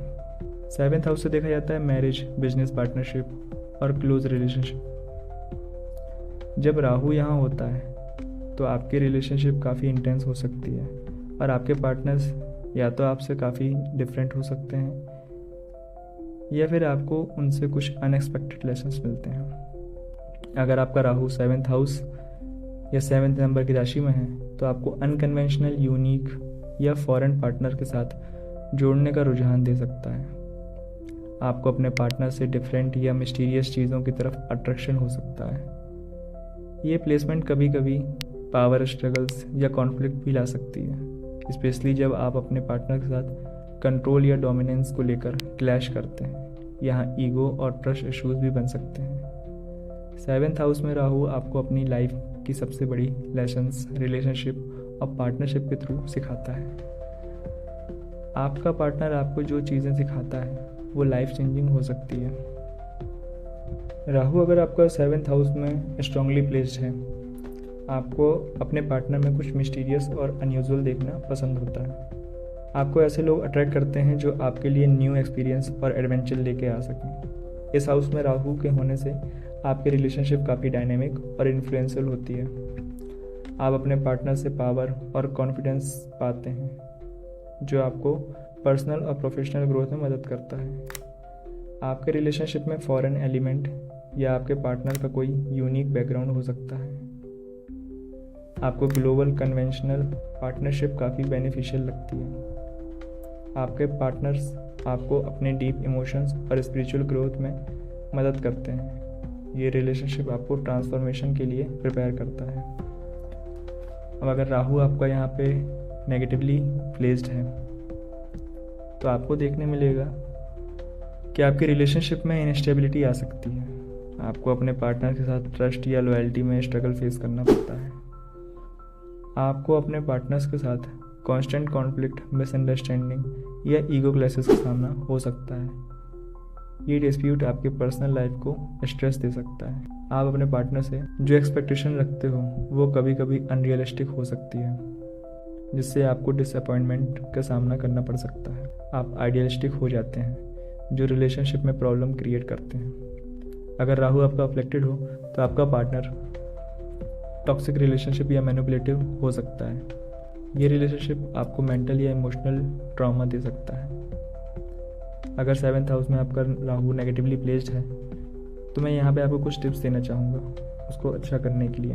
7th हाउस से देखा जाता है मैरिज, बिजनेस पार्टनरशिप और क्लोज रिलेशनशिप। जब राहु यहाँ होता है तो आपकी रिलेशनशिप काफ़ी इंटेंस हो सकती है और आपके पार्टनर्स या तो आपसे काफ़ी डिफरेंट हो सकते हैं या फिर आपको उनसे कुछ अनएक्सपेक्टेड लेसन्स मिलते हैं। अगर आपका राहु 7th हाउस या 7th नंबर की राशि में है तो आपको अनकन्वेंशनल, यूनिक या फॉरेन पार्टनर के साथ जोड़ने का रुझान दे सकता है। आपको अपने पार्टनर से डिफरेंट या मिस्टीरियस चीज़ों की तरफ अट्रैक्शन हो सकता है। ये प्लेसमेंट कभी कभी पावर स्ट्रगल्स या कॉन्फ्लिक्ट भी ला सकती है, स्पेशली जब आप अपने पार्टनर के साथ कंट्रोल या डोमिनेंस को लेकर क्लैश करते हैं। यहाँ ईगो और ट्रस्ट इश्यूज भी बन सकते हैं। 7th हाउस में राहु आपको अपनी लाइफ की सबसे बड़ी लेसन्स रिलेशनशिप और पार्टनरशिप के थ्रू सिखाता है। आपका पार्टनर आपको जो चीज़ें सिखाता है वो लाइफ चेंजिंग हो सकती है। राहु अगर आपका 7th हाउस में स्ट्रांगली प्लेस्ड है, आपको अपने पार्टनर में कुछ मिस्टीरियस और अनयूजुअल देखना पसंद होता है। आपको ऐसे लोग अट्रैक्ट करते हैं जो आपके लिए न्यू एक्सपीरियंस और एडवेंचर लेके आ सकें। इस हाउस में राहु के होने से आपकी रिलेशनशिप काफ़ी डायनेमिक और इन्फ्लुएंशियल होती है। आप अपने पार्टनर से पावर और कॉन्फिडेंस पाते हैं जो आपको पर्सनल और प्रोफेशनल ग्रोथ में मदद करता है। आपके रिलेशनशिप में फॉरेन एलिमेंट या आपके पार्टनर का कोई यूनिक बैकग्राउंड हो सकता है। आपको ग्लोबल कन्वेंशनल पार्टनरशिप काफ़ी बेनिफिशियल लगती है। आपके पार्टनर्स आपको अपने डीप इमोशंस और स्पिरिचुअल ग्रोथ में मदद करते हैं। ये रिलेशनशिप आपको ट्रांसफॉर्मेशन के लिए प्रिपेयर करता है। अब अगर राहु आपका यहाँ पे नेगेटिवली प्लेस्ड है तो आपको देखने मिलेगा कि आपकी रिलेशनशिप में इनस्टेबिलिटी आ सकती है। आपको अपने पार्टनर के साथ ट्रस्ट या लॉयल्टी में स्ट्रगल फेस करना पड़ता है। आपको अपने पार्टनर्स के साथ कांस्टेंट कॉन्फ्लिक्ट, मिसअंडरस्टैंडिंग या ईगो क्लैशेस का सामना हो सकता है। ये डिस्प्यूट आपके पर्सनल लाइफ को स्ट्रेस दे सकता है। आप अपने पार्टनर से जो एक्सपेक्टेशन रखते हो वो कभी कभी अनरियलिस्टिक हो सकती है, जिससे आपको डिसअपॉइंटमेंट का सामना करना पड़ सकता है। आप आइडियलिस्टिक हो जाते हैं जो रिलेशनशिप में प्रॉब्लम क्रिएट करते हैं। अगर राहु आपका अफेक्टेड हो तो आपका पार्टनर टॉक्सिक रिलेशनशिप या मैनिपुलेटिव हो सकता है। ये रिलेशनशिप आपको मेंटल या इमोशनल ट्रॉमा दे सकता है। अगर 7th हाउस में आपका राहु नेगेटिवली प्लेस्ड है तो मैं यहाँ पे आपको कुछ टिप्स देना चाहूँगा उसको अच्छा करने के लिए।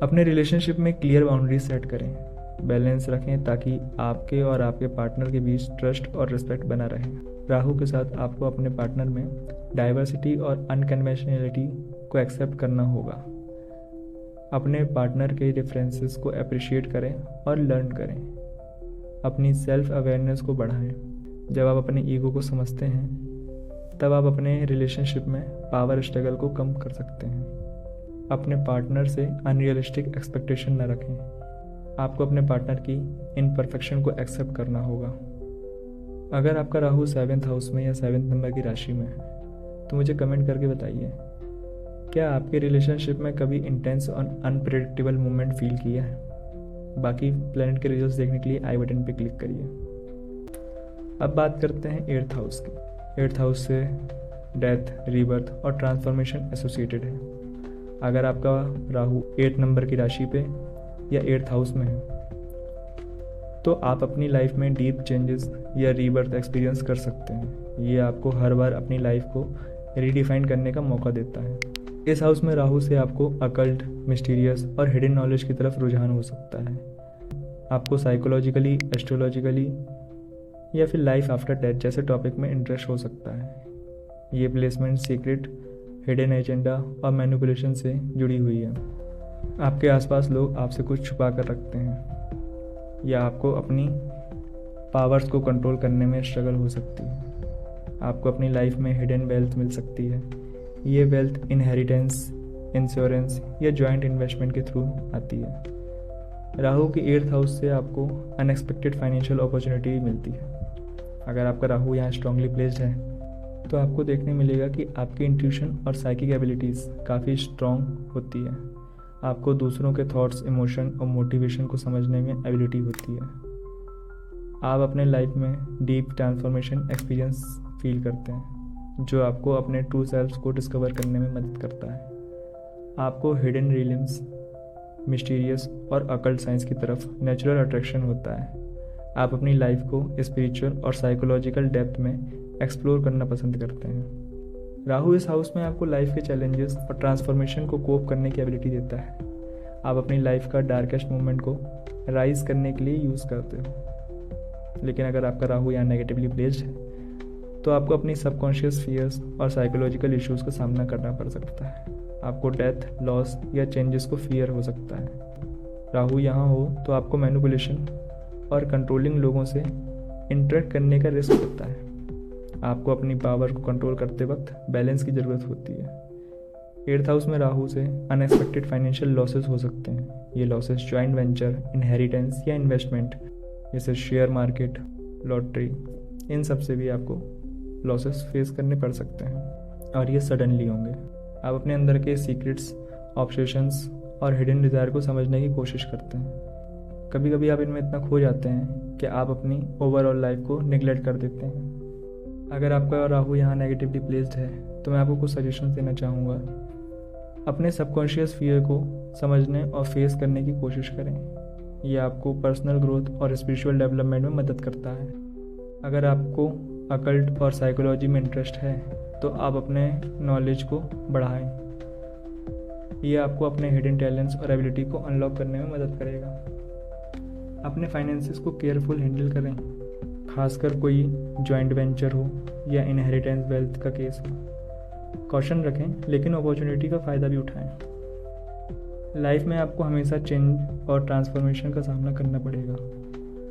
अपने रिलेशनशिप में क्लियर बाउंड्रीज सेट करें, बैलेंस रखें ताकि आपके और आपके पार्टनर के बीच ट्रस्ट और रिस्पेक्ट बना रहे। राहु के साथ आपको अपने पार्टनर में डाइवर्सिटी और अनकन्वेंशनलिटी को एक्सेप्ट करना होगा। अपने पार्टनर के डिफरेंसेस को अप्रिशिएट करें और लर्न करें। अपनी सेल्फ अवेयरनेस को बढ़ाएं। जब आप अपने ईगो को समझते हैं तब आप अपने रिलेशनशिप में पावर स्ट्रगल को कम कर सकते हैं। अपने पार्टनर से अनरियलिस्टिक एक्सपेक्टेशन न रखें। आपको अपने पार्टनर की इनपरफेक्शन को एक्सेप्ट करना होगा। अगर आपका राहु 7th हाउस में या 7th नंबर की राशि में है तो मुझे कमेंट करके बताइए, क्या आपके रिलेशनशिप में कभी इंटेंस और अनप्रेडिक्टेबल मोमेंट फील किया है? बाकी प्लैनेट के रिजल्ट्स देखने के लिए आई बटन पे क्लिक करिए। अब बात करते हैं 8th हाउस की। 8th हाउस से डेथ, रीबर्थ और ट्रांसफॉर्मेशन एसोसिएटेड है। अगर आपका राहु 8 नंबर की राशि पे या 8th हाउस में है तो आप अपनी लाइफ में डीप चेंजेस या रीबर्थ एक्सपीरियंस कर सकते हैं। ये आपको हर बार अपनी लाइफ को रीडिफाइन करने का मौका देता है। इस हाउस में राहु से आपको अकल्ट, मिस्टीरियस और हिडन नॉलेज की तरफ रुझान हो सकता है। आपको साइकोलॉजिकली, एस्ट्रोलॉजिकली या फिर लाइफ आफ्टर डेथ जैसे टॉपिक में इंटरेस्ट हो सकता है। ये प्लेसमेंट सीक्रेट, हिडन एजेंडा और मैनिपुलेशन से जुड़ी हुई है। आपके आसपास लोग आपसे कुछ छुपा कर रखते हैं या आपको अपनी पावर्स को कंट्रोल करने में स्ट्रगल हो सकती है। आपको अपनी लाइफ में हिडन वेल्थ मिल सकती है। ये वेल्थ इनहेरिटेंस, इंश्योरेंस या जॉइंट इन्वेस्टमेंट के थ्रू आती है। राहु की 8th हाउस से आपको अनएक्सपेक्टेड फाइनेंशियल अपॉर्चुनिटी मिलती है। अगर आपका राहु यहाँ स्ट्रांगली प्लेस्ड है तो आपको देखने मिलेगा कि आपकी इंट्यूशन और साइकिक एबिलिटीज़ काफ़ी स्ट्रांग होती है। आपको दूसरों के थॉट्स, इमोशन और मोटिवेशन को समझने में एबिलिटी होती है। आप अपने लाइफ में डीप ट्रांसफॉर्मेशन एक्सपीरियंस फील करते हैं, जो आपको अपने ट्रू सेल्फ को डिस्कवर करने में मदद करता है। आपको हिडन रियल्म्स, मिस्टीरियस और अकल्ट साइंस की तरफ नेचुरल अट्रैक्शन होता है। आप अपनी लाइफ को स्पिरिचुअल और साइकोलॉजिकल डेप्थ में एक्सप्लोर करना पसंद करते हैं। राहु इस हाउस में आपको लाइफ के चैलेंजेस और ट्रांसफॉर्मेशन को कोप करने की एबिलिटी देता है। आप अपनी लाइफ का डार्केस्ट मोमेंट को राइज करने के लिए यूज़ करते हो। लेकिन अगर आपका राहु यहाँ नेगेटिवली प्लेस्ड है तो आपको अपनी सबकॉन्शियस फियर्स और साइकोलॉजिकल इश्यूज़ का सामना करना पड़ सकता है। आपको डेथ, लॉस या चेंजेस को फियर हो सकता है। राहु यहाँ हो तो आपको मैनिपुलेशन और कंट्रोलिंग लोगों से इंटरेक्ट करने का रिस्क होता है। आपको अपनी पावर को कंट्रोल करते वक्त बैलेंस की ज़रूरत होती है। 8th हाउस में राहु से अनएक्सपेक्टेड फाइनेंशियल लॉसेस हो सकते हैं। ये लॉसेस जॉइंट वेंचर, इनहेरिटेंस या इन्वेस्टमेंट जैसे शेयर मार्केट, लॉटरी, इन सब से भी आपको लॉसेस फेस करने पड़ सकते हैं और ये सडनली होंगे। आप अपने अंदर के सीक्रेट्स, ऑब्सेशंस और हिडन डिज़ायर को समझने की कोशिश करते हैं। कभी कभी आप इनमें इतना खो जाते हैं कि आप अपनी ओवरऑल लाइफ को निगलेक्ट कर देते हैं। अगर आपका राहु यहाँ नेगेटिवली प्लेस्ड है तो मैं आपको कुछ सजेशंस देना चाहूँगा। अपने सबकॉन्शियस फियर को समझने और फेस करने की कोशिश करें। ये आपको पर्सनल ग्रोथ और स्पिरिचुअल डेवलपमेंट में मदद करता है। अगर आपको अकल्ट और साइकोलॉजी में इंटरेस्ट है तो आप अपने नॉलेज को बढ़ाएं। ये आपको अपने हिडन टैलेंट्स और एबिलिटी को अनलॉक करने में मदद करेगा। अपने फाइनेंसेस को केयरफुल हैंडल करें, खासकर कोई जॉइंट वेंचर हो या इनहेरिटेंस वेल्थ का केस हो। कॉशन रखें लेकिन अपॉर्चुनिटी का फ़ायदा भी उठाएं। लाइफ में आपको हमेशा चेंज और ट्रांसफॉर्मेशन का सामना करना पड़ेगा।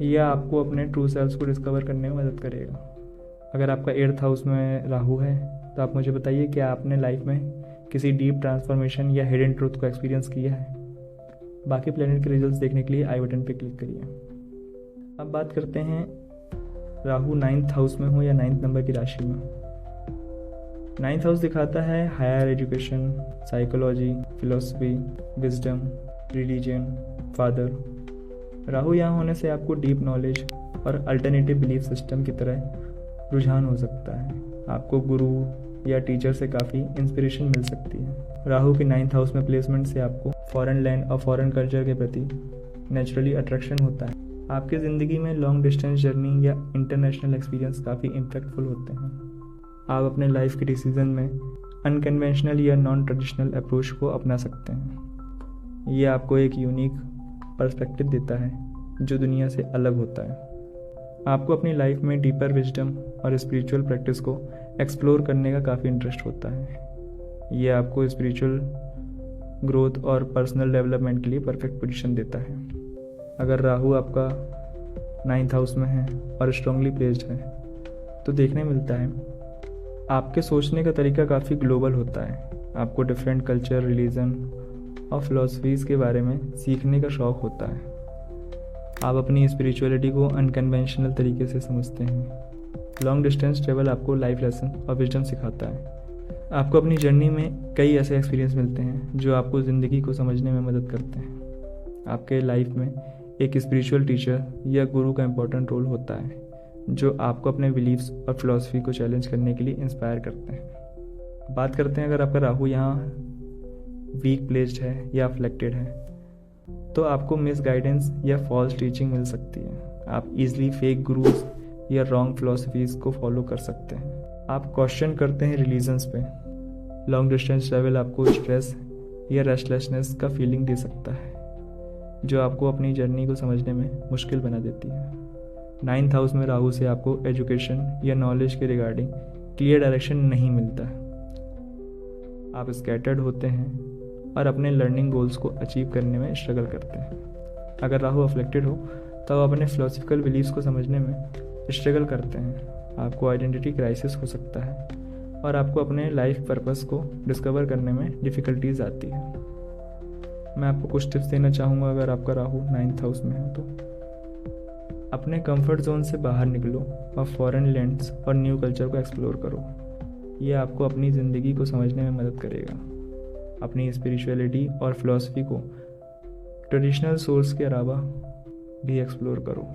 यह आपको अपने ट्रू सेल्फ को डिस्कवर करने में मदद करेगा। अगर आपका 8th हाउस में राहु है तो आप मुझे बताइए कि आपने लाइफ में किसी डीप ट्रांसफॉर्मेशन या हिडन ट्रूथ को एक्सपीरियंस किया है। बाकी प्लेनेट के रिजल्ट्स देखने के लिए आई बटन पर क्लिक करिए। अब बात करते हैं राहु 9th हाउस में हो या 9th नंबर की राशि में। 9th हाउस दिखाता है higher education, psychology, philosophy, wisdom, religion, father. Rahu यहाँ होने से आपको डीप नॉलेज और अल्टरनेटिव बिलीफ सिस्टम की तरह रुझान हो सकता है। आपको गुरु या टीचर से काफ़ी इंस्पिरेशन मिल सकती है। राहु की 9th हाउस में प्लेसमेंट से आपको फॉरेन लैंड और फॉरेन कल्चर के प्रति नेचुरली अट्रैक्शन होता है। आपकी ज़िंदगी में लॉन्ग डिस्टेंस जर्नी या इंटरनेशनल एक्सपीरियंस काफ़ी इम्पैक्टफुल होते हैं। आप अपने लाइफ के डिसीजन में अनकन्वेंशनल या नॉन ट्रेडिशनल अप्रोच को अपना सकते हैं। ये आपको एक यूनिक पर्सपेक्टिव देता है जो दुनिया से अलग होता है। आपको अपनी लाइफ में डीपर विजडम और स्पिरिचुअल प्रैक्टिस को एक्सप्लोर करने का काफ़ी इंटरेस्ट होता है। ये आपको स्पिरिचुअल ग्रोथ और पर्सनल डेवलपमेंट के लिए परफेक्ट पोजीशन देता है। अगर राहु आपका 9th हाउस में है और स्ट्रांगली प्लेस्ड है तो देखने मिलता है आपके सोचने का तरीका काफ़ी ग्लोबल होता है। आपको डिफरेंट कल्चर, रिलीजन और फिलॉसफीज़ के बारे में सीखने का शौक़ होता है। आप अपनी स्पिरिचुअलिटी को अनकन्वेंशनल तरीके से समझते हैं। लॉन्ग डिस्टेंस ट्रेवल आपको लाइफ लेसन और विजडम सिखाता है। आपको अपनी जर्नी में कई ऐसे एक्सपीरियंस मिलते हैं जो आपको ज़िंदगी को समझने में मदद करते हैं। आपके लाइफ में एक स्पिरिचुअल टीचर या गुरु का इम्पोर्टेंट रोल होता है जो आपको अपने बिलीव्स और फिलॉसफी को चैलेंज करने के लिए इंस्पायर करते हैं। बात करते हैं अगर आपका राहु यहाँ वीक प्लेस्ड है या अफ्लेक्टेड है तो आपको मिस गाइडेंस या फॉल्स टीचिंग मिल सकती है। आप इजीली फेक गुरुज या रॉन्ग फिलॉसफीज को फॉलो कर सकते हैं। आप क्वेश्चन करते हैं रिलीजन्स पे। लॉन्ग डिस्टेंस ट्रैवल आपको स्ट्रेस या रेस्टलेसनेस का फीलिंग दे सकता है जो आपको अपनी जर्नी को समझने में मुश्किल बना देती है। 9th हाउस में राहु से आपको एजुकेशन या नॉलेज के रिगार्डिंग क्लियर डायरेक्शन नहीं मिलता है। आप स्कैटर्ड होते हैं और अपने लर्निंग गोल्स को अचीव करने में स्ट्रगल करते हैं। अगर राहु अफ्लेक्टेड हो तो आप अपने फिलोसफिकल बिलीव्स को समझने में स्ट्रगल करते हैं। आपको आइडेंटिटी क्राइसिस हो सकता है और आपको अपने लाइफ पर्पस को डिस्कवर करने में डिफ़िकल्टीज आती है। मैं आपको कुछ टिप्स देना चाहूँगा अगर आपका राहु 9th हाउस में है तो। अपने कंफर्ट जोन से बाहर निकलो और फॉरेन लैंड्स और न्यू कल्चर को एक्सप्लोर करो। ये आपको अपनी ज़िंदगी को समझने में मदद करेगा। अपनी स्पिरिचुअलिटी और फिलॉसफी को ट्रेडिशनल सोर्स के अलावा भी एक्सप्लोर करो।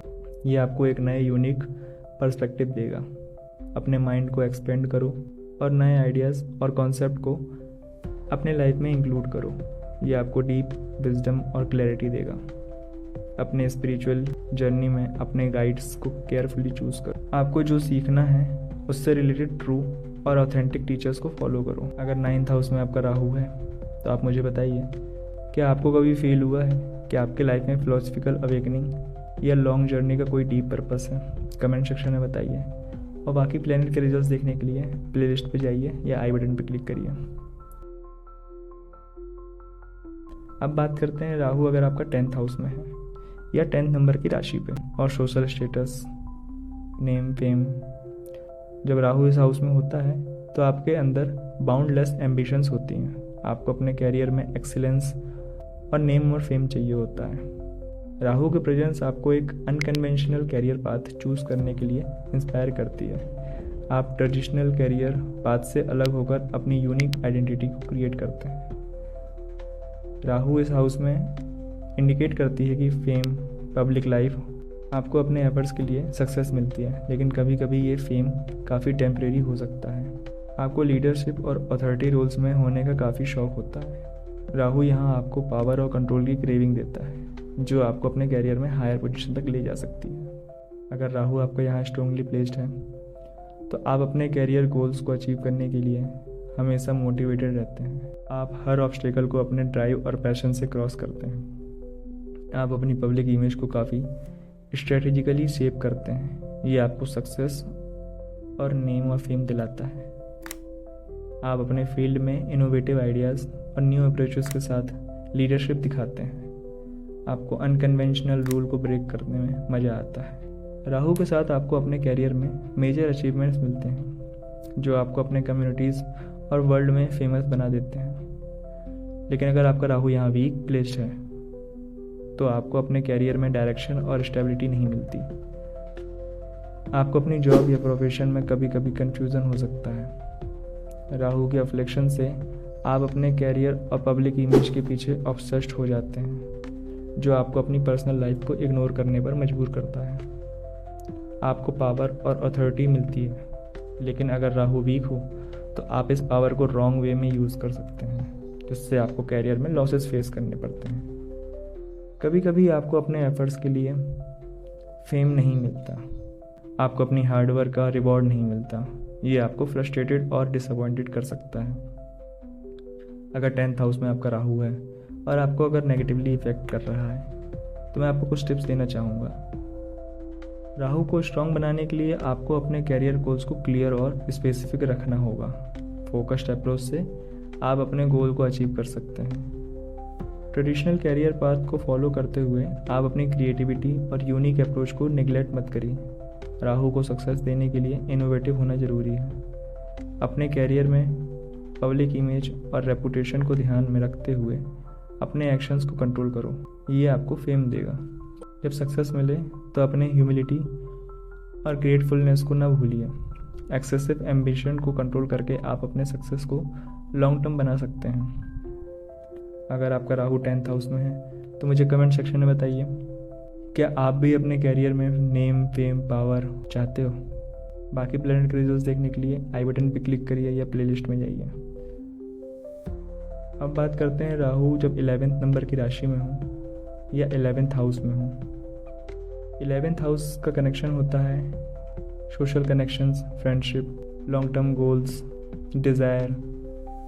ये आपको एक नए यूनिक पर्सपेक्टिव देगा। अपने माइंड को एक्सपेंड करो और नए आइडियाज़ और कॉन्सेप्ट को अपने लाइफ में इंक्लूड करो। ये आपको डीप विजडम और क्लैरिटी देगा। अपने स्पिरिचुअल जर्नी में अपने गाइड्स को केयरफुली चूज़ करो। आपको जो सीखना है उससे रिलेटेड ट्रू और ऑथेंटिक टीचर्स को फॉलो करो। अगर 9th हाउस में आपका राहु है तो आप मुझे बताइए, क्या आपको कभी फील हुआ है कि आपके लाइफ में फिलोसफिकल अवेकनिंग या लॉन्ग जर्नी का कोई डीप पर्पस है? कमेंट सेक्शन में बताइए। और बाकी प्लैनेट के रिजल्ट्स देखने के लिए प्लेलिस्ट पे जाइए या आई बटन पे क्लिक करिए। अब बात करते हैं राहु अगर आपका 10th हाउस में है या 10th नंबर की राशि पे और सोशल स्टेटस, नेम, फेम। जब राहु इस हाउस में होता है तो आपके अंदर बाउंडलेस एम्बिशंस होती हैं। आपको अपने कैरियर में एक्सीलेंस और नेम और फेम चाहिए होता है। राहु की प्रेजेंस आपको एक अनकन्वेंशनल कैरियर पाथ चूज़ करने के लिए इंस्पायर करती है। आप ट्रेडिशनल कैरियर पाथ से अलग होकर अपनी यूनिक आइडेंटिटी को क्रिएट करते हैं। राहु इस हाउस में इंडिकेट करती है कि फेम, पब्लिक लाइफ, आपको अपने एफर्ट्स के लिए सक्सेस मिलती है, लेकिन कभी कभी ये फेम काफ़ी टेम्परेरी हो सकता है। आपको लीडरशिप और अथॉरिटी रोल्स में होने का काफ़ी शौक होता है। राहु यहाँ आपको पावर और कंट्रोल की क्रेविंग देता है, जो आपको अपने कैरियर में हायर पोजीशन तक ले जा सकती है। अगर राहु आपका यहाँ स्ट्रांगली प्लेस्ड है तो आप अपने कैरियर गोल्स को अचीव करने के लिए हमेशा मोटिवेटेड रहते हैं। आप हर ऑब्स्टेकल को अपने ड्राइव और पैशन से क्रॉस करते हैं। आप अपनी पब्लिक इमेज को काफ़ी स्ट्रेटेजिकली शेप करते हैं। ये आपको सक्सेस और नेम और फेम दिलाता है। आप अपने फील्ड में इनोवेटिव आइडियाज़ और न्यू अप्रोचेस के साथ लीडरशिप दिखाते हैं। आपको अनकन्वेंशनल रूल को ब्रेक करने में मज़ा आता है। राहु के साथ आपको अपने कैरियर में मेजर अचीवमेंट्स मिलते हैं, जो आपको अपने कम्युनिटीज़ और वर्ल्ड में फेमस बना देते हैं। लेकिन अगर आपका राहु यहाँ वीक प्लेस्ड है तो आपको अपने कैरियर में डायरेक्शन और स्टेबिलिटी नहीं मिलती। आपको अपनी जॉब या प्रोफेशन में कभी कभी कन्फ्यूज़न हो सकता है। राहु के अफ्लेक्शन से आप अपने कैरियर और पब्लिक इमेज के पीछे ऑब्सेस्ड हो जाते हैं, जो आपको अपनी पर्सनल लाइफ को इग्नोर करने पर मजबूर करता है। आपको पावर और अथॉरिटी मिलती है, लेकिन अगर राहु वीक हो तो आप इस पावर को रॉन्ग वे में यूज़ कर सकते हैं, जिससे आपको कैरियर में लॉसेस फेस करने पड़ते हैं। कभी कभी आपको अपने एफर्ट्स के लिए फेम नहीं मिलता, आपको अपनी हार्डवर्क का रिवॉर्ड नहीं मिलता। ये आपको फ्रस्ट्रेटेड और डिसअपॉइंटेड कर सकता है। अगर 10th हाउस में आपका राहु है और आपको अगर नेगेटिवली इफेक्ट कर रहा है तो मैं आपको कुछ टिप्स देना चाहूँगा। राहु को स्ट्रांग बनाने के लिए आपको अपने कैरियर गोल्स को क्लियर और स्पेसिफिक रखना होगा। फोकस्ड अप्रोच से आप अपने गोल को अचीव कर सकते हैं। ट्रेडिशनल कैरियर पाथ को फॉलो करते हुए आप अपनी क्रिएटिविटी और यूनिक अप्रोच को निगलेक्ट मत करिए। राहु को सक्सेस देने के लिए इनोवेटिव होना ज़रूरी है। अपने कैरियर में पब्लिक इमेज और रेपुटेशन को ध्यान में रखते हुए अपने एक्शंस को कंट्रोल करो। ये आपको फेम देगा। जब सक्सेस मिले तो अपने ह्यूमिलिटी और ग्रेटफुलनेस को ना भूलिए। एक्सेसिव एम्बिशन को कंट्रोल करके आप अपने सक्सेस को लॉन्ग टर्म बना सकते हैं। अगर आपका राहु 10th हाउस में है तो मुझे कमेंट सेक्शन में बताइए, क्या आप भी अपने कैरियर में नेम, फेम, पावर चाहते हो? बाकी प्लैनेट के रिजल्ट्स देखने के लिए आई बटन पर क्लिक करिए या प्लेलिस्ट में जाइए। अब बात करते हैं राहु जब 11th नंबर की राशि में हो या 11th हाउस में हो। 11th हाउस का कनेक्शन होता है social connections, friendship, long term goals, desire.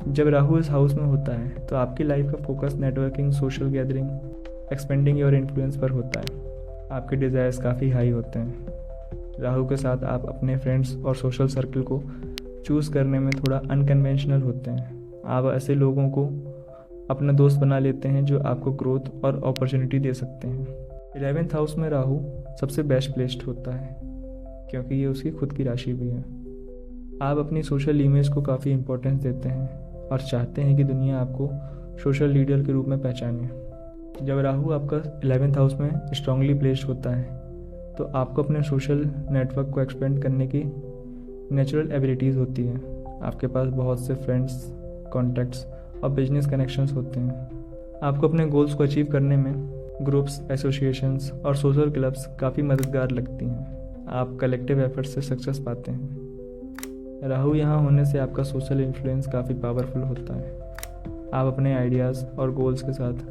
जब राहु इस हाउस में होता है तो आपकी लाइफ का focus networking, social gathering, expanding your influence पर होता है। आपके डिज़ायर्स काफ़ी हाई होते हैं। राहु के साथ आप अपने फ्रेंड्स और सोशल सर्कल को चूज़ करने में थोड़ा अनकन्वेंशनल होते हैं। आप ऐसे लोगों को अपना दोस्त बना लेते हैं जो आपको ग्रोथ और अपॉर्चुनिटी दे सकते हैं। 11th हाउस में राहु सबसे बेस्ट प्लेस्ड होता है। क्योंकि ये उसकी खुद की राशि भी है। आप अपनी सोशल इमेज को काफ़ी इम्पोर्टेंस देते हैं और चाहते हैं कि दुनिया आपको सोशल लीडर के रूप में पहचाने। जब राहु आपका 11th हाउस में स्ट्रांगली प्लेस्ड होता है तो आपको अपने सोशल नेटवर्क को एक्सपेंड करने की नेचुरल एबिलिटीज़ होती है। आपके पास बहुत से फ्रेंड्स, कॉन्टैक्ट्स और बिजनेस कनेक्शंस होते हैं। आपको अपने गोल्स को अचीव करने में ग्रुप्स, एसोसिएशंस और सोशल क्लब्स काफ़ी मददगार लगती हैं। आप कलेक्टिव एफर्ट से सक्सेस पाते हैं। राहु यहाँ होने से आपका सोशल इन्फ्लुएंस काफ़ी पावरफुल होता है। आप अपने आइडियाज़ और गोल्स के साथ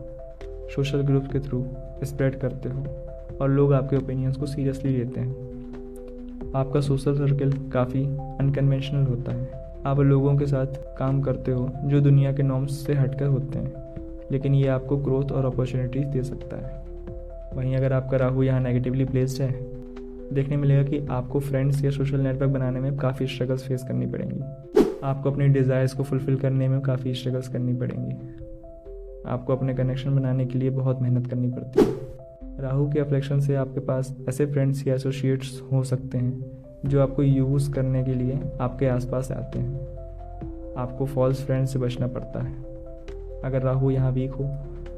सोशल ग्रुप्स के थ्रू स्प्रेड करते हो और लोग आपके ओपिनियंस को सीरियसली लेते हैं। आपका सोशल सर्कल काफ़ी अनकन्वेंशनल होता है। आप लोगों के साथ काम करते हो जो दुनिया के नॉर्म्स से हटकर होते हैं, लेकिन ये आपको ग्रोथ और अपॉर्चुनिटीज़ दे सकता है। वहीं अगर आपका राहु यहाँ नेगेटिवली प्लेस्ड है, देखने मिलेगा कि आपको फ्रेंड्स या सोशल नेटवर्क बनाने में काफ़ी स्ट्रगल्स फेस करनी पड़ेंगी। आपको अपनी डिज़ायर्स को फुलफ़िल करने में काफ़ी स्ट्रगल्स करनी पड़ेंगी। आपको अपने कनेक्शन बनाने के लिए बहुत मेहनत करनी पड़ती है। राहु के अफ्लेक्शन से आपके पास ऐसे फ्रेंड्स या एसोसिएट्स हो सकते हैं जो आपको यूज़ करने के लिए आपके आसपास आते हैं। आपको फॉल्स फ्रेंड्स से बचना पड़ता है। अगर राहु यहाँ वीक हो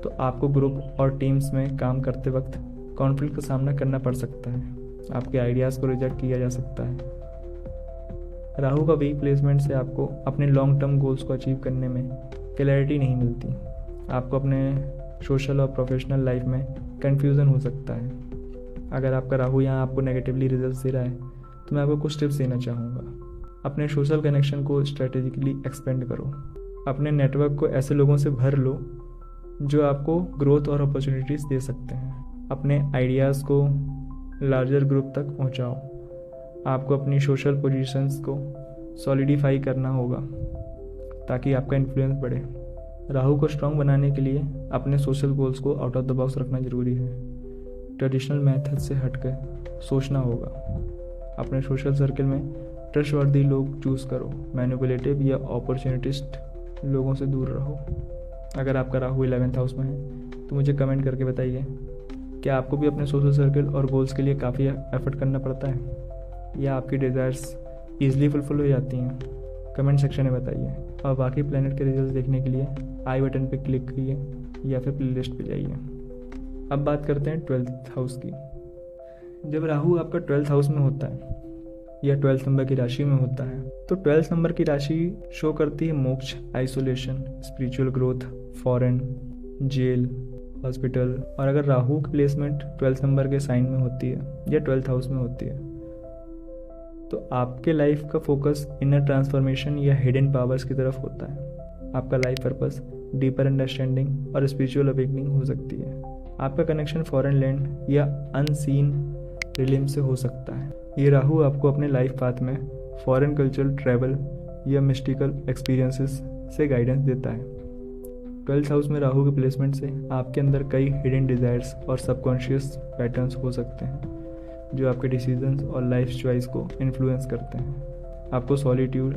तो आपको ग्रुप और टीम्स में काम करते वक्त कॉन्फ्लिक्ट का सामना करना पड़ सकता है। आपके आइडियाज़ को रिजेक्ट किया जा सकता है। राहु का वीक प्लेसमेंट से आपको अपने लॉन्ग टर्म गोल्स को अचीव करने में क्लैरिटी नहीं मिलती। आपको अपने सोशल और प्रोफेशनल लाइफ में कन्फ्यूज़न हो सकता है। अगर आपका राहु यहाँ आपको नेगेटिवली रिजल्ट दे रहा है तो मैं आपको कुछ टिप्स देना चाहूँगा। अपने सोशल कनेक्शन को स्ट्रेटेजिकली एक्सपेंड करो। अपने नेटवर्क को ऐसे लोगों से भर लो जो आपको ग्रोथ और अपॉर्चुनिटीज़ दे सकते हैं। अपने आइडियाज़ को लार्जर ग्रुप तक पहुंचाओ। आपको अपनी सोशल पोजीशंस को सॉलिडिफाई करना होगा ताकि आपका इन्फ्लुएंस बढ़े। राहु को स्ट्रांग बनाने के लिए अपने सोशल गोल्स को आउट ऑफ द बॉक्स रखना जरूरी है। ट्रेडिशनल मेथड से हटकर सोचना होगा। अपने सोशल सर्कल में ट्रस्टवर्दी लोग चूज़ करो। मैनिपुलेटिव या अपॉर्चुनिटिस्ट लोगों से दूर रहो। अगर आपका राहु 11th हाउस में है तो मुझे कमेंट करके बताइए, क्या आपको भी अपने सोशल सर्कल और गोल्स के लिए काफ़ी एफर्ट करना पड़ता है या आपकी डिज़ायर्स ईजिली फुलफिल हो जाती हैं? कमेंट सेक्शन में बताइए। और बाकी प्लैनेट के रिजल्ट्स देखने के लिए आई बटन पर क्लिक करिए या फिर प्लेलिस्ट पे जाइए। अब बात करते हैं 12th हाउस की। जब राहु आपका 12th हाउस में होता है या 12th नंबर की राशि में होता है तो 12th नंबर की राशि शो करती है moksha, isolation, spiritual growth, foreign, jail, hospital. और अगर राहु की प्लेसमेंट 12th नंबर के साइन में होती है या 12th हाउस में होती है तो आपके लाइफ का फोकस इनर ट्रांसफॉर्मेशन या हिडन पावर्स की तरफ होता है। आपका लाइफ पर्पस डीपर अंडरस्टैंडिंग और स्पिरिचुअल अवेकनिंग हो सकती है। आपका कनेक्शन फॉरेन लैंड या अनसीन रिलिम से हो सकता है। ये राहु आपको अपने लाइफ पाथ में फॉरेन कल्चरल ट्रैवल या मिस्टिकल एक्सपीरियंसेस से गाइडेंस देता है। 12th हाउस में राहु के प्लेसमेंट से आपके अंदर कई हिडन डिज़ायर्स और सबकॉन्शियस पैटर्न्स हो सकते हैं जो आपके डिसीजंस और लाइफ चॉइस को इन्फ्लुएंस करते हैं। आपको सॉलिट्यूड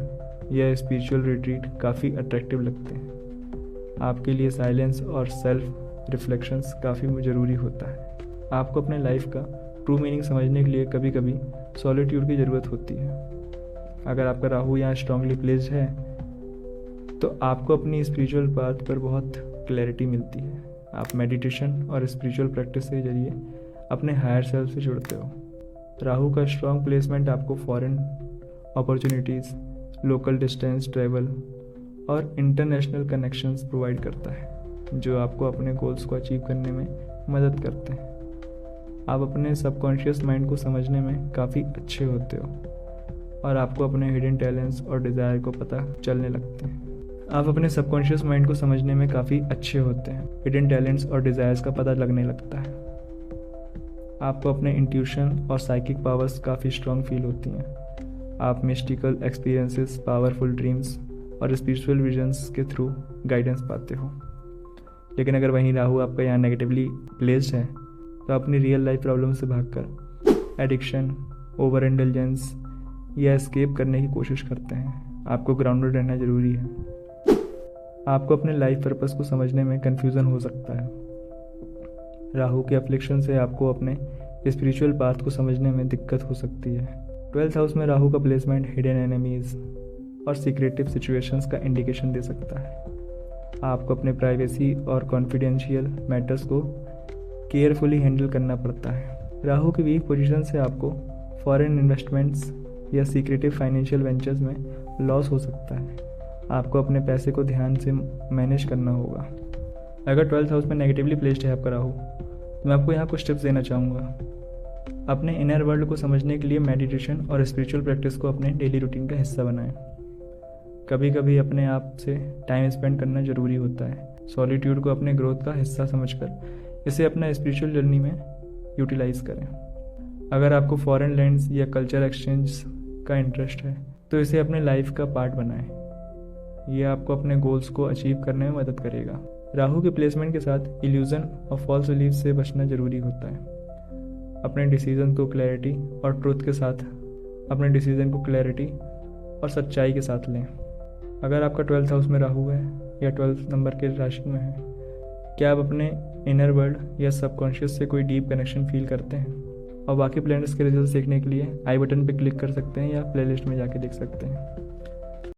या स्पिरिचुअल रिट्रीट काफ़ी अट्रैक्टिव लगते हैं। आपके लिए साइलेंस और सेल्फ रिफ्लेक्शंस काफ़ी ज़रूरी होता है। आपको अपने लाइफ का ट्रू मीनिंग समझने के लिए कभी कभी सॉलिट्यूड की ज़रूरत होती है। अगर आपका राहु यहाँ स्ट्रांगली प्लेस्ड है तो आपको अपनी स्पिरिचुअल पाथ पर बहुत क्लैरिटी मिलती है। आप मेडिटेशन और स्पिरिचुअल प्रैक्टिस के जरिए अपने हायर सेल्फ से जुड़ते हो। राहु का स्ट्रांग प्लेसमेंट आपको foreign opportunities, local distance travel और इंटरनेशनल कनेक्शंस प्रोवाइड करता है जो आपको अपने गोल्स को अचीव करने में मदद करते हैं। आप अपने सबकॉन्शियस माइंड को समझने में काफ़ी अच्छे होते हो और आपको अपने हिडन टैलेंट्स और डिज़ायर को पता चलने लगते हैं। आप अपने सबकॉन्शियस माइंड को समझने में काफ़ी अच्छे होते हैं। हिडन टैलेंट्स और डिज़ायर्स का पता लगने लगता है। आपको अपने इंट्यूशन और साइकिक पावर्स काफ़ी स्ट्रॉन्ग फील होती हैं। आप मिस्टिकल एक्सपीरियंसेस, पावरफुल ड्रीम्स और स्पिरिचुअल विजन्स के थ्रू गाइडेंस पाते हो। लेकिन अगर वहीं राहु आपका यहाँ नेगेटिवली प्लेस्ड है तो अपनी रियल लाइफ प्रॉब्लम से भागकर एडिक्शन, ओवर इंटेलिजेंस या एस्केप करने की कोशिश करते हैं। आपको ग्राउंडेड रहना जरूरी है। आपको अपने लाइफ पर्पस को समझने में कन्फ्यूज़न हो सकता है। राहु के अफ्लिक्शन से आपको अपने स्पिरिचुअल पाथ को समझने में दिक्कत हो सकती है। 12th हाउस में राहु का प्लेसमेंट हिडन एनिमीज और सीक्रेटिव सिचुएशंस का इंडिकेशन दे सकता है। आपको अपने प्राइवेसी और कॉन्फिडेंशियल मैटर्स को केयरफुली हैंडल करना पड़ता है। राहु की वीक पोजीशन से आपको फॉरेन इन्वेस्टमेंट्स या सीक्रेटिव फाइनेंशियल वेंचर्स में लॉस हो सकता है। आपको अपने पैसे को ध्यान से मैनेज करना होगा। अगर 12th हाउस में नेगेटिवली प्लेस्ड है आपका राहु, तो मैं आपको यहाँ कुछ टिप्स देना चाहूँगा। अपने इनर वर्ल्ड को समझने के लिए मेडिटेशन और स्पिरिचुअल प्रैक्टिस को अपने डेली रूटीन का हिस्सा बनाएं। कभी कभी अपने आप से टाइम स्पेंड करना ज़रूरी होता है। सॉलिट्यूड को अपने ग्रोथ का हिस्सा समझकर इसे अपना स्पिरिचुअल जर्नी में यूटिलाइज करें। अगर आपको फॉरेन लैंड्स या कल्चर एक्सचेंज का इंटरेस्ट है तो इसे अपने लाइफ का पार्ट बनाएं। ये आपको अपने गोल्स को अचीव करने में मदद करेगा। राहु के प्लेसमेंट के साथ इल्यूजन और फॉल्स बिलीफ से बचना जरूरी होता है। अपने डिसीजन को क्लैरिटी और ट्रूथ के साथ अपने डिसीजन को क्लैरिटी और सच्चाई के साथ लें। अगर आपका 12th हाउस में राहु है या 12th नंबर के राशि में है, क्या आप अपने इनर वर्ल्ड या सबकॉन्शियस से कोई डीप कनेक्शन फील करते हैं? और बाकी प्लैनेट्स के रिजल्ट्स देखने के लिए आई बटन पर क्लिक कर सकते हैं या प्लेलिस्ट में जाके देख सकते हैं।